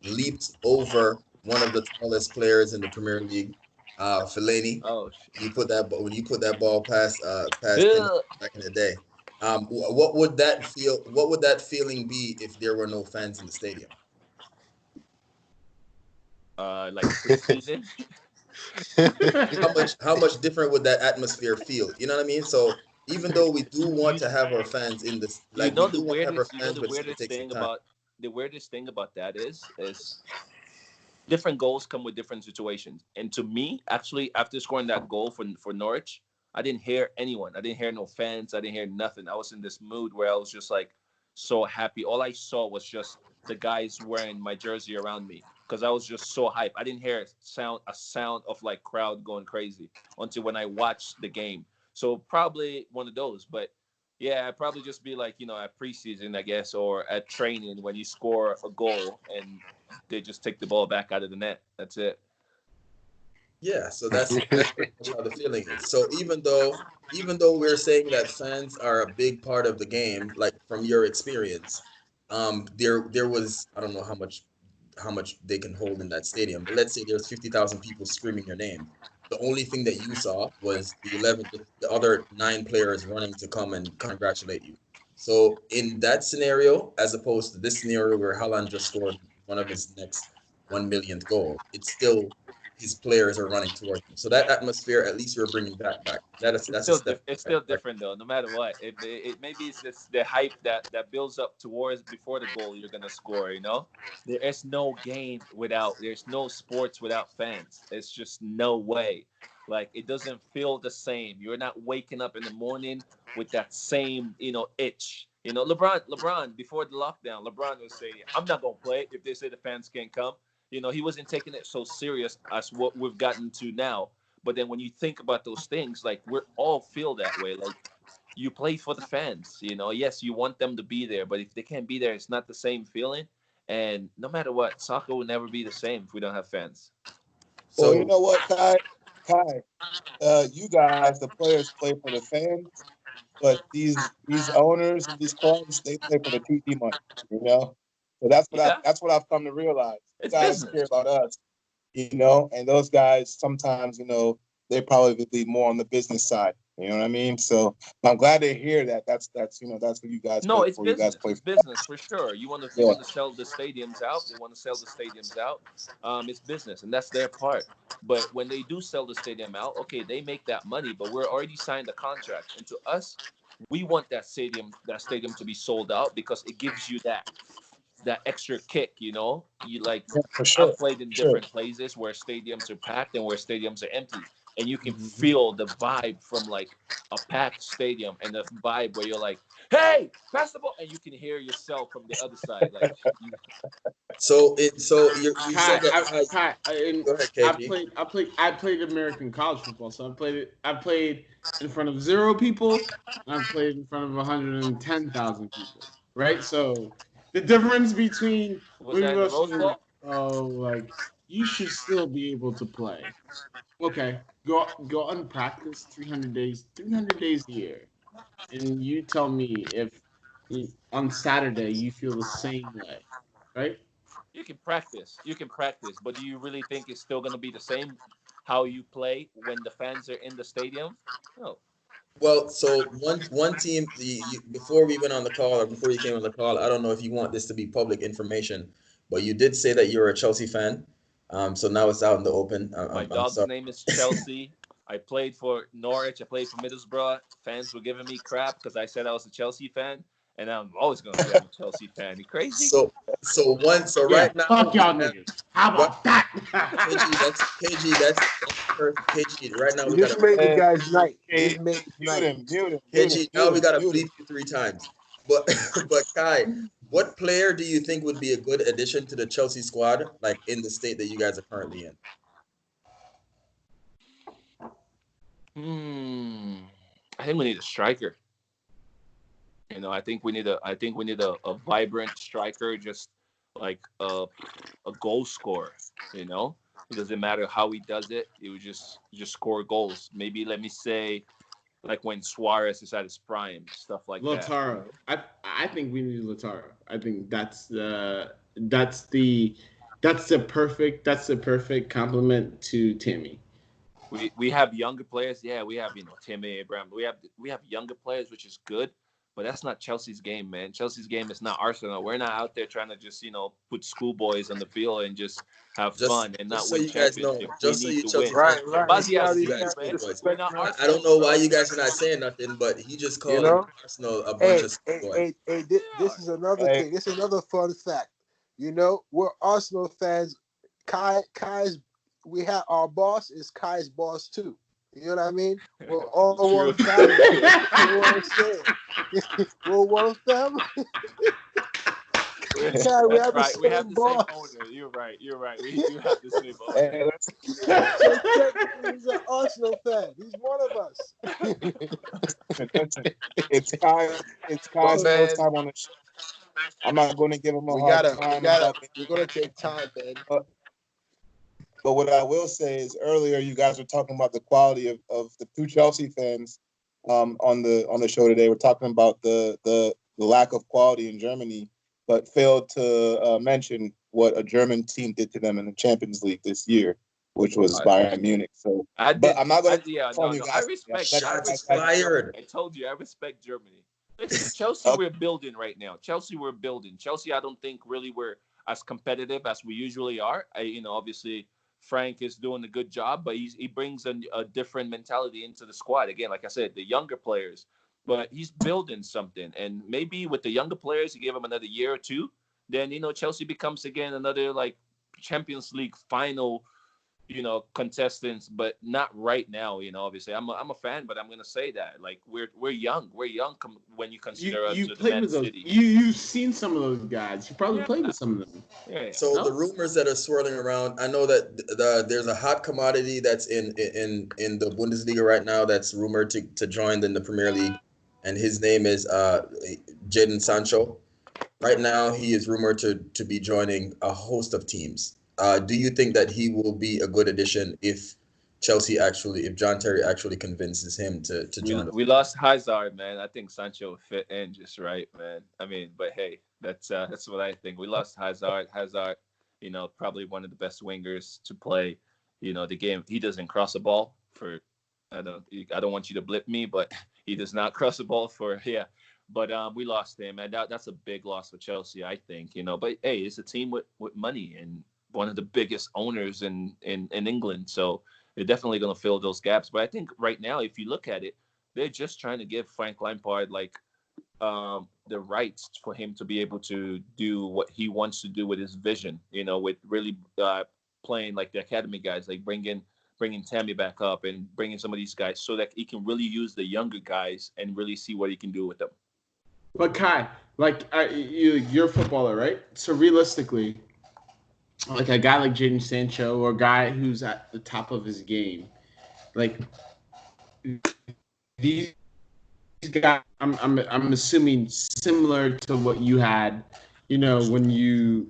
leaped over one of the tallest players in the Premier League, Fellaini. Oh, When you put that ball past him ugh. back in the day. What would that feel? What would that feeling be if there were no fans in the stadium? Like preseason. How much different would that atmosphere feel? You know what I mean? So even though we do want You to have our fans in this, you like we know the do want to have our weirdest you know fans, the but it's going to weirdest take some thing time. about that is different goals come with different situations. And to me, actually, after scoring that goal for Norwich, I didn't hear anyone. I didn't hear no fans. I didn't hear nothing. I was in this mood where I was just like so happy. All I saw was just the guys wearing my jersey around me because I was just so hyped. I didn't hear a sound of like crowd going crazy until when I watched the game. So probably one of those, but yeah, I'd probably just be like, at preseason, I guess, or at training when you score a goal and they just take the ball back out of the net. That's it. Yeah, so that's pretty much how the feeling is. So even though we're saying that fans are a big part of the game, like from your experience, there was, I don't know how much they can hold in that stadium, but let's say there's 50,000 people screaming your name. The only thing that you saw was the other nine players running to come and congratulate you. So in that scenario, as opposed to this scenario where Haaland just scored one of his next 1 millionth goal, it's still his players are running towards him. So that atmosphere, at least you're bringing that back. That's a step. It's Right? still different though. No matter what, it maybe it's just the hype that builds up towards before the goal you're gonna score. There is no game without. There's no sports without fans. It's just no way. Like it doesn't feel the same. You're not waking up in the morning with that same itch. LeBron before the lockdown, LeBron was saying, "I'm not gonna play if they say the fans can't come." He wasn't taking it so serious as what we've gotten to now. But then when you think about those things, like we all feel that way. Like you play for the fans, Yes, you want them to be there, but if they can't be there, it's not the same feeling. And no matter what, soccer will never be the same if we don't have fans. Well, you So know what, Kai, you guys, the players play for the fans, but these owners of these clubs, they play for the TV money. So Yeah, that's what I've come to realize. You it's guys care business. about us, and those guys sometimes, they probably be more on the business side. You know what I mean? So I'm glad to hear that. That's what you guys No, play it's for. You guys business. play It's for. business for sure. You Yeah. want to sell the stadiums out. They want to sell the stadiums out. It's business, and that's their part. But when they do sell the stadium out, okay, they make that money. But we're already signed a contract, and to us, we want that stadium to be sold out because it gives you that extra kick. You like Yeah, for sure. I've played in Sure. different places where stadiums are packed and where stadiums are empty, and you can mhm. feel the vibe from like a packed stadium and the vibe where you're like, "Hey, pass the ball," and you can hear yourself from the other side. Like, So you said that go ahead, KG. I played American college football, so I played in front of 0 people, and I played in front of 110,000 people. Right, so the difference between was when that in people the are Rose saying, Bowl? "Oh, like you should still be able to play." Okay, go unpracticed 300 days a year, and you tell me if on Saturday you feel the same way, right? You can practice, but do you really think it's still gonna be the same how you play when the fans are in the stadium? No. Well, so one team before we went on the call or before you came on the call, I don't know if you want this to be public information, but you did say that you're a Chelsea fan. So now it's out in the open. My I'm dog's sorry. name is Chelsea. I played for Norwich. I played for Middlesbrough. Fans were giving me crap because I said I was a Chelsea fan, and I'm always gonna say I'm a Chelsea fan. You crazy? So so Yeah, right now fuck we y'all have niggas. How right about that? KG. That's perfect. KG. Right now You we just gotta made the And guy's night. You okay, just made his mute night. him, mute him, mute him, KG. Now mute we him, gotta mute him. bleep you 3 times. But but Kai, what player do you think would be a good addition to the Chelsea squad, like in the state that you guys are currently in? Hmm. I think we need a striker. You know, I think we need a vibrant striker, just like a goal scorer. You know, it doesn't matter how he does it. He would just score goals. Maybe let me say like when Suarez is at his prime, stuff like that. Lautaro. I think we need Lautaro. I think that's the perfect compliment to Timmy. We have younger players. Yeah, we have Timmy Abraham. We have younger players, which is good. But that's not Chelsea's game, man. Chelsea's game is not Arsenal. We're not out there trying to just put schoolboys on the field and just have Just fun and just not so win you guys know, championships. We just so need you to Chelsea win. fans Right, know, right. Buzzy You has gotta, his you you game, guys man. gotta schoolboys. We're respect not man. I Arsenal, don't know why bro. you guys are not saying nothing, but he just You called know. Arsenal a bunch Hey, of hey, schoolboys. hey, hey. We This are. is another Hey, thing. This is another fun fact. You know, we're Arsenal fans. Kai's. We have our boss is Kai's boss too. You know what I mean? We're It's all true. one family. You know what I'm saying? We're one family. Kai, we That's have the right. We have same the same boss. owner. You're right. You're right. We do have the same owner. hey, let's So technically, he's an Arsenal fan. He's one of us. listen. It's Kai's But first man, time on the show. I'm not going to give him a we hard gotta, we time gotta, about it. we're gonna take time, man. But what I will say is earlier you guys were talking about the quality of the two Chelsea fans on the show today. We're talking about the lack of quality in Germany, but failed to mention what a German team did to them in the Champions League this year, which was Bayern Munich. So, I but did. I'm not going to Yeah, on no, you no. I guys. respect. Let I you Shots guys have respect it. Germany. fired. I told you, I respect Germany. Listen, Chelsea, Okay. we're building right now. Chelsea, we're building. Chelsea, I don't think really we're as competitive as we usually are. Obviously, Frank is doing a good job, but he brings a different mentality into the squad. Again, like I said, the younger players, but he's building something. And maybe with the younger players, you give them another year or two, then Chelsea becomes again another like Champions League final contestants, but not right now. Obviously, I'm a fan, but I'm gonna say that like we're young. We're young when you You consider us you to the played Man with those. City. You've seen some of those guys. You probably Yeah, played with some of them. yeah. So the No? rumors that are swirling around, I know that there's a hot commodity that's in the Bundesliga right now that's rumored to join in the Premier League, and his name is Jadon Sancho. Right now, he is rumored to be joining a host of teams. Do you think that he will be a good addition if John Terry actually convinces him to We join the we lost Hazard, man. I think Sancho would fit in just right, man. I mean, but hey, that's what I think. We lost Hazard. Hazard, probably one of the best wingers to play. The game. He doesn't cross a ball for. I don't want you to blip me, but he does not cross the ball for yeah. But we lost him, and that's a big loss for Chelsea, I think. But hey, it's a team with money and one of the biggest owners in England, so they're definitely going to fill those gaps. But I think right now, if you look at it, they're just trying to give Frank Lampard like the rights for him to be able to do what he wants to do with his vision. With really playing like the academy guys, like bringing Tammy back up and bringing some of these guys so that he can really use the younger guys and really see what he can do with them. But Kai, like you're a footballer, right? So realistically, like a guy like Jadon Sancho or a guy who's at the top of his game, like these guys, I'm assuming similar to what you had, when you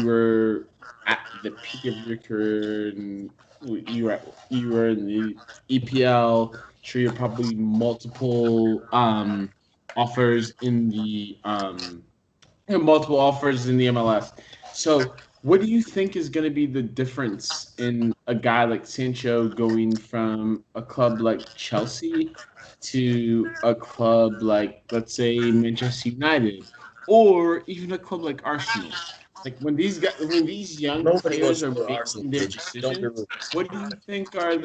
were at the peak of your career and you were in the EPL. Sure, you're probably multiple offers in the MLS. So, what do you think is going to be the difference in a guy like Sancho going from a club like Chelsea to a club like, let's say, Manchester United, or even a club like Arsenal? Like when these young Nobody wants players to are go to Arsenal, making their KG. Don't be decisions, rude. what do you think are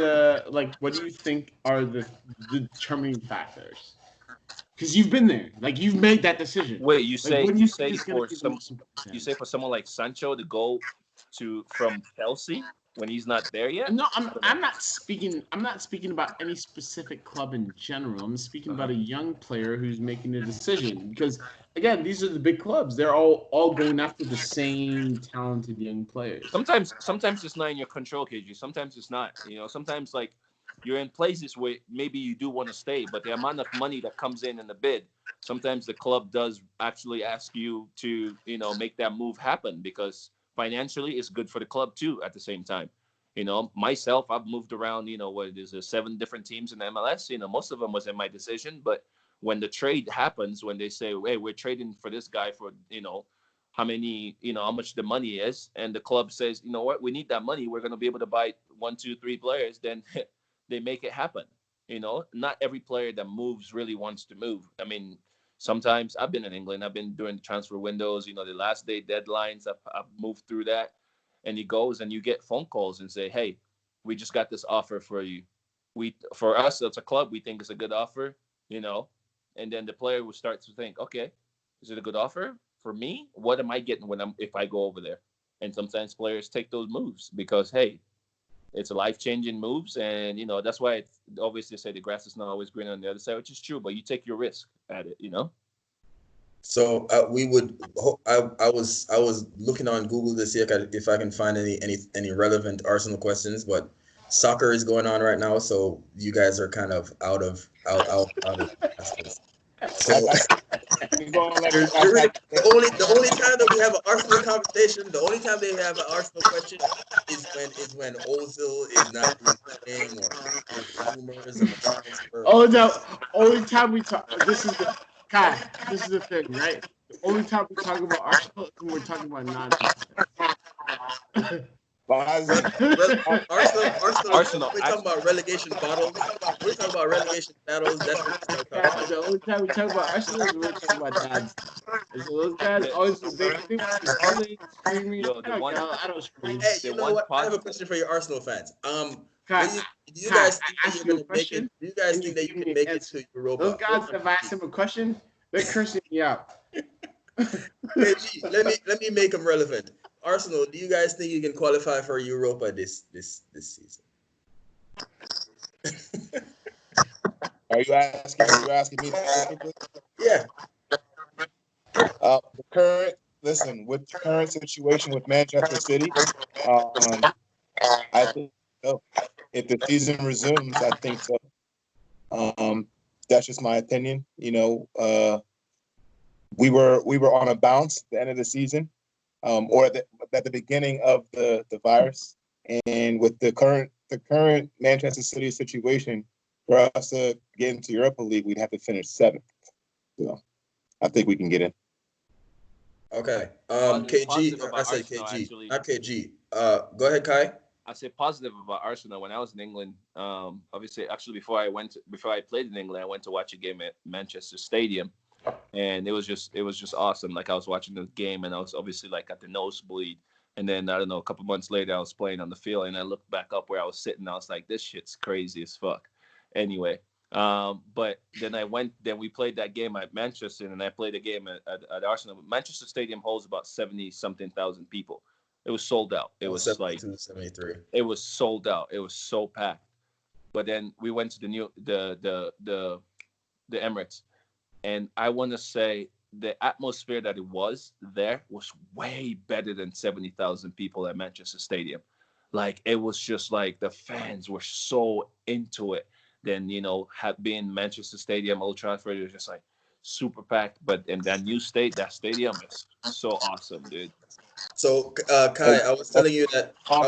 the determining factors? Because you've been there, like you've made that decision. Wait, you Like, say what do you you think say is going to for be the some most you important? say for someone like Sancho to go from Chelsea when he's not there yet? No, I don't know. I'm not speaking about any specific club in general. I'm speaking Uh-huh. about a young player who's making a decision because again, these are the big clubs. They're all going after the same talented young players. Sometimes it's not in your control, KG. Sometimes it's not. Sometimes like you're in places where maybe you do want to stay, but the amount of money that comes in the bid, sometimes the club does actually ask you to, make that move happen because financially it's good for the club too at the same time. Myself, I've moved around, what is it, 7 different teams in the MLS. Most of them was in my decision, but when the trade happens, when they say, hey, we're trading for this guy for, how much the money is, and the club says, you know what, we need that money, we're going to be able to buy 1, 2, 3 players, then they make it happen. Not every player that moves really wants to move. I mean, sometimes I've been in England, I've been doing transfer windows, the last day deadlines, I've moved through that, and he goes and you get phone calls and say, hey, we just got this offer for you. For us, as a club, we think it's a good offer, and then the player will start to think, okay, is it a good offer for me? What am I getting if I go over there? And sometimes players take those moves because, hey, it's a life-changing moves, and that's why it's obviously say the grass is not always green on the other side, which is true. But you take your risk at it, So I was looking on Google to see if I can find any relevant Arsenal questions, but soccer is going on right now, so you guys are kind of out of questions. So the only time that we have an Arsenal conversation, the only time they have an Arsenal question is when Ozil is not playing or there's rumors of a transfer. Only time we talk. This is the thing, right? The only time we talk about Arsenal is when we're talking about nonsense. Arsenal. We're talking about relegation battles. We're talking about relegation battles. That's what we start talking about. The only time we talk about Arsenal is when we're talking about dads. And so those guys always screaming. I don't scream. Hey, you know what? I have a question for your Arsenal fans. Do you guys think that you're going to make it? Do you guys think that you can make it to Europa? Those guys have asked him a question. They're cursing me out. KG, let me make them relevant. Arsenal, do you guys think you can qualify for Europa this season? Are you asking me specifically? Yeah. With the current situation with Manchester City, I think so. If the season resumes, I think so. That's just my opinion. We were on a bounce at the end of the season, or at the beginning of the virus, and with the current Manchester City situation, for us to get into Europa League, we'd have to finish 7th. So I think we can get in. Okay. KG, I said KG, actually. Not KG. Go ahead, Kai. I say positive about Arsenal. When I was in England, obviously, actually, before I played in England, I went to watch a game at Manchester Stadium, and it was just awesome. Like, I was watching the game, and I was obviously like at the nosebleed. And then I don't know, a couple months later, I was playing on the field, and I looked back up where I was sitting. I was like, this shit's crazy as fuck. Anyway, but then we played that game at Manchester, and I played a game at Arsenal. Manchester Stadium holds about 70-something thousand people. It was sold out. It was 73. It was sold out. It was so packed. But then we went to the Emirates, and I want to say the atmosphere that it was there was way better than 70,000 people at Manchester Stadium. Like, it was just like the fans were so into it. Then, being Manchester Stadium, Old Trafford, it was just like super packed. But in that new that stadium is so awesome, dude. So, Kai, I was telling you that. I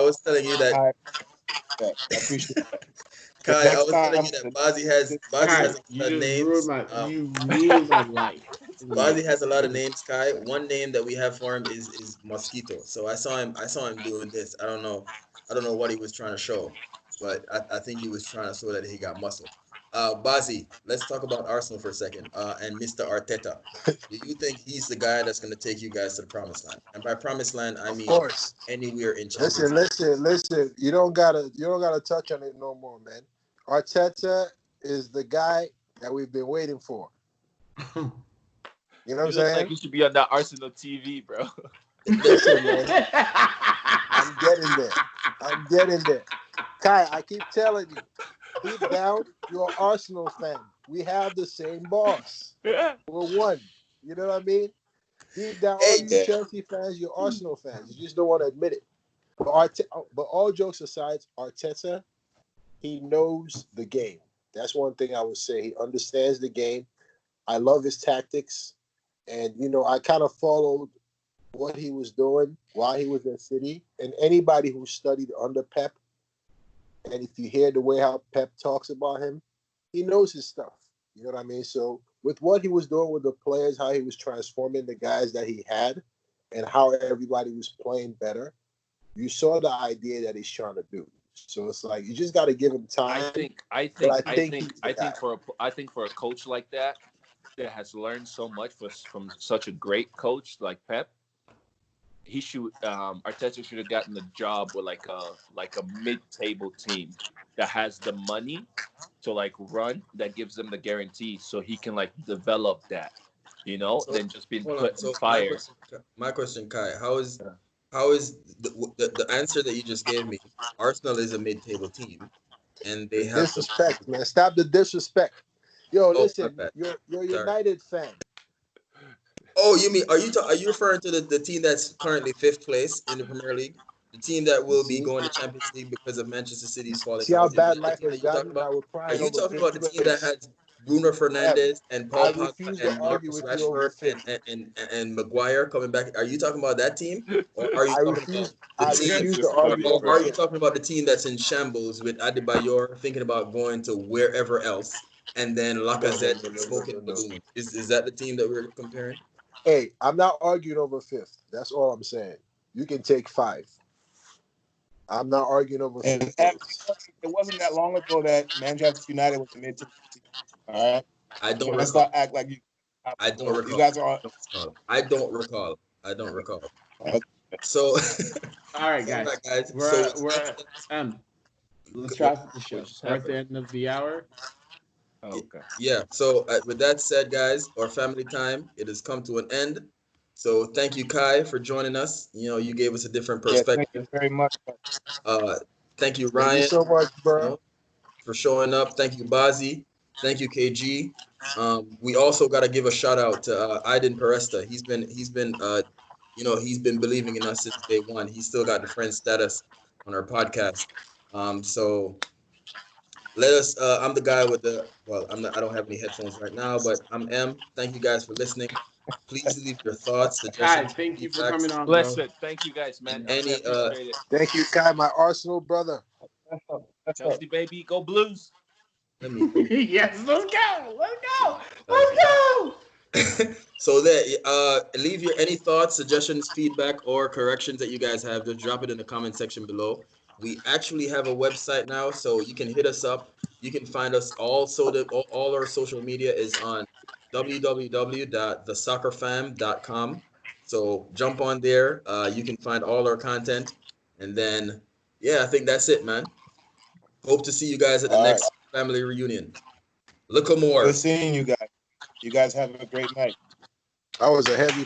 appreciate that. Kai, I was telling you that Bazzi has a lot of names. You ruined my life. Bazzi has a lot of names, Kai. One name that we have for him is Mosquito. So I saw him doing this. I don't know what he was trying to show, but I think he was trying to show that he got muscle. Bazzi, let's talk about Arsenal for a second. And Mr. Arteta. Do you think he's the guy that's going to take you guys to the promised land? And by promised land, I mean anywhere in Champions League. Listen. You don't gotta touch on it no more, man. Arteta is the guy that we've been waiting for. You know what I'm saying? Like you should be on that Arsenal TV, bro. Listen, man. I'm getting there. Kai, I keep telling you, deep down, you're an Arsenal fan. We have the same boss. We're one. You know what I mean? Deep down, all you Chelsea fans, you're Arsenal fans. You just don't want to admit it. But all jokes aside, Arteta he knows the game. That's one thing I would say. He understands the game. I love his tactics. And, I kind of followed what he was doing while he was at City. And anybody who studied under Pep, and if you hear the way how Pep talks about him, he knows his stuff. You know what I mean? So with what he was doing with the players, how he was transforming the guys that he had, and how everybody was playing better, you saw the idea that he's trying to do. So it's like you just got to give him time. I think for a coach like that has learned so much from such a great coach like Pep, he should Arteta should have gotten the job with like a mid-table team that has the money to like run, that gives them the guarantee, so he can like develop that, than just being put in fire. My question, Kai, how is the answer that you just gave me? Arsenal is a mid-table team, and they have disrespect, man. Stop the disrespect. Yo, listen, you're a United fan. Oh, you mean are you referring to the team that's currently 5th place in the Premier League? The team that will be going to Champions League because of Manchester City's falling. See how bad life has gotten? Are you talking about the team that has Bruno Fernandes and Paul Pogba and Marcus Rashford and Maguire coming back? Are you talking about that team, or are you talking about the team that's in shambles with Adebayor thinking about going to wherever else, and then Lacazette smoking balloons? Is that the team that we're comparing? Hey, I'm not arguing over 5th. That's all I'm saying. You can take 5. I'm not arguing over 5th. It wasn't that long ago that Manchester United was the mid-table team. All right. I don't recall. Let's not act like you. I don't recall. You guys are. I don't recall. Okay. So. All right, guys. Let's wrap up the show. We're at the end of the hour. Okay. Yeah. So with that said, guys, our family time, it has come to an end. So thank you, Kai, for joining us. You gave us a different perspective. Thank you very much. Thank you, Ryan. Thank you so much, bro. For showing up. Thank you, Bazi. Thank you, KG. We also got to give a shout out to Aiden Peresta. He's been believing in us since day one. He's still got the friend status on our podcast. So let us. I'm the guy with the. Well, I'm not. I don't have any headphones right now, but I'm M. Thank you guys for listening. Please leave your thoughts, suggestions. Kai, thank you for coming on. Listen, thank you guys, man. Thank you, Kai, my Arsenal brother. Chelsea baby, go Blues. Yes, let's go. So leave your any thoughts, suggestions, feedback, or corrections that you guys have. Just drop it in the comment section below. We actually have a website now, so you can hit us up. You can find us all our social media is on www.thesoccerfam.com. So jump on there. You can find all our content, and then I think that's it, man. Hope to see you guys at the next family reunion. Look more. Good seeing you guys. You guys have a great night. I was a heavy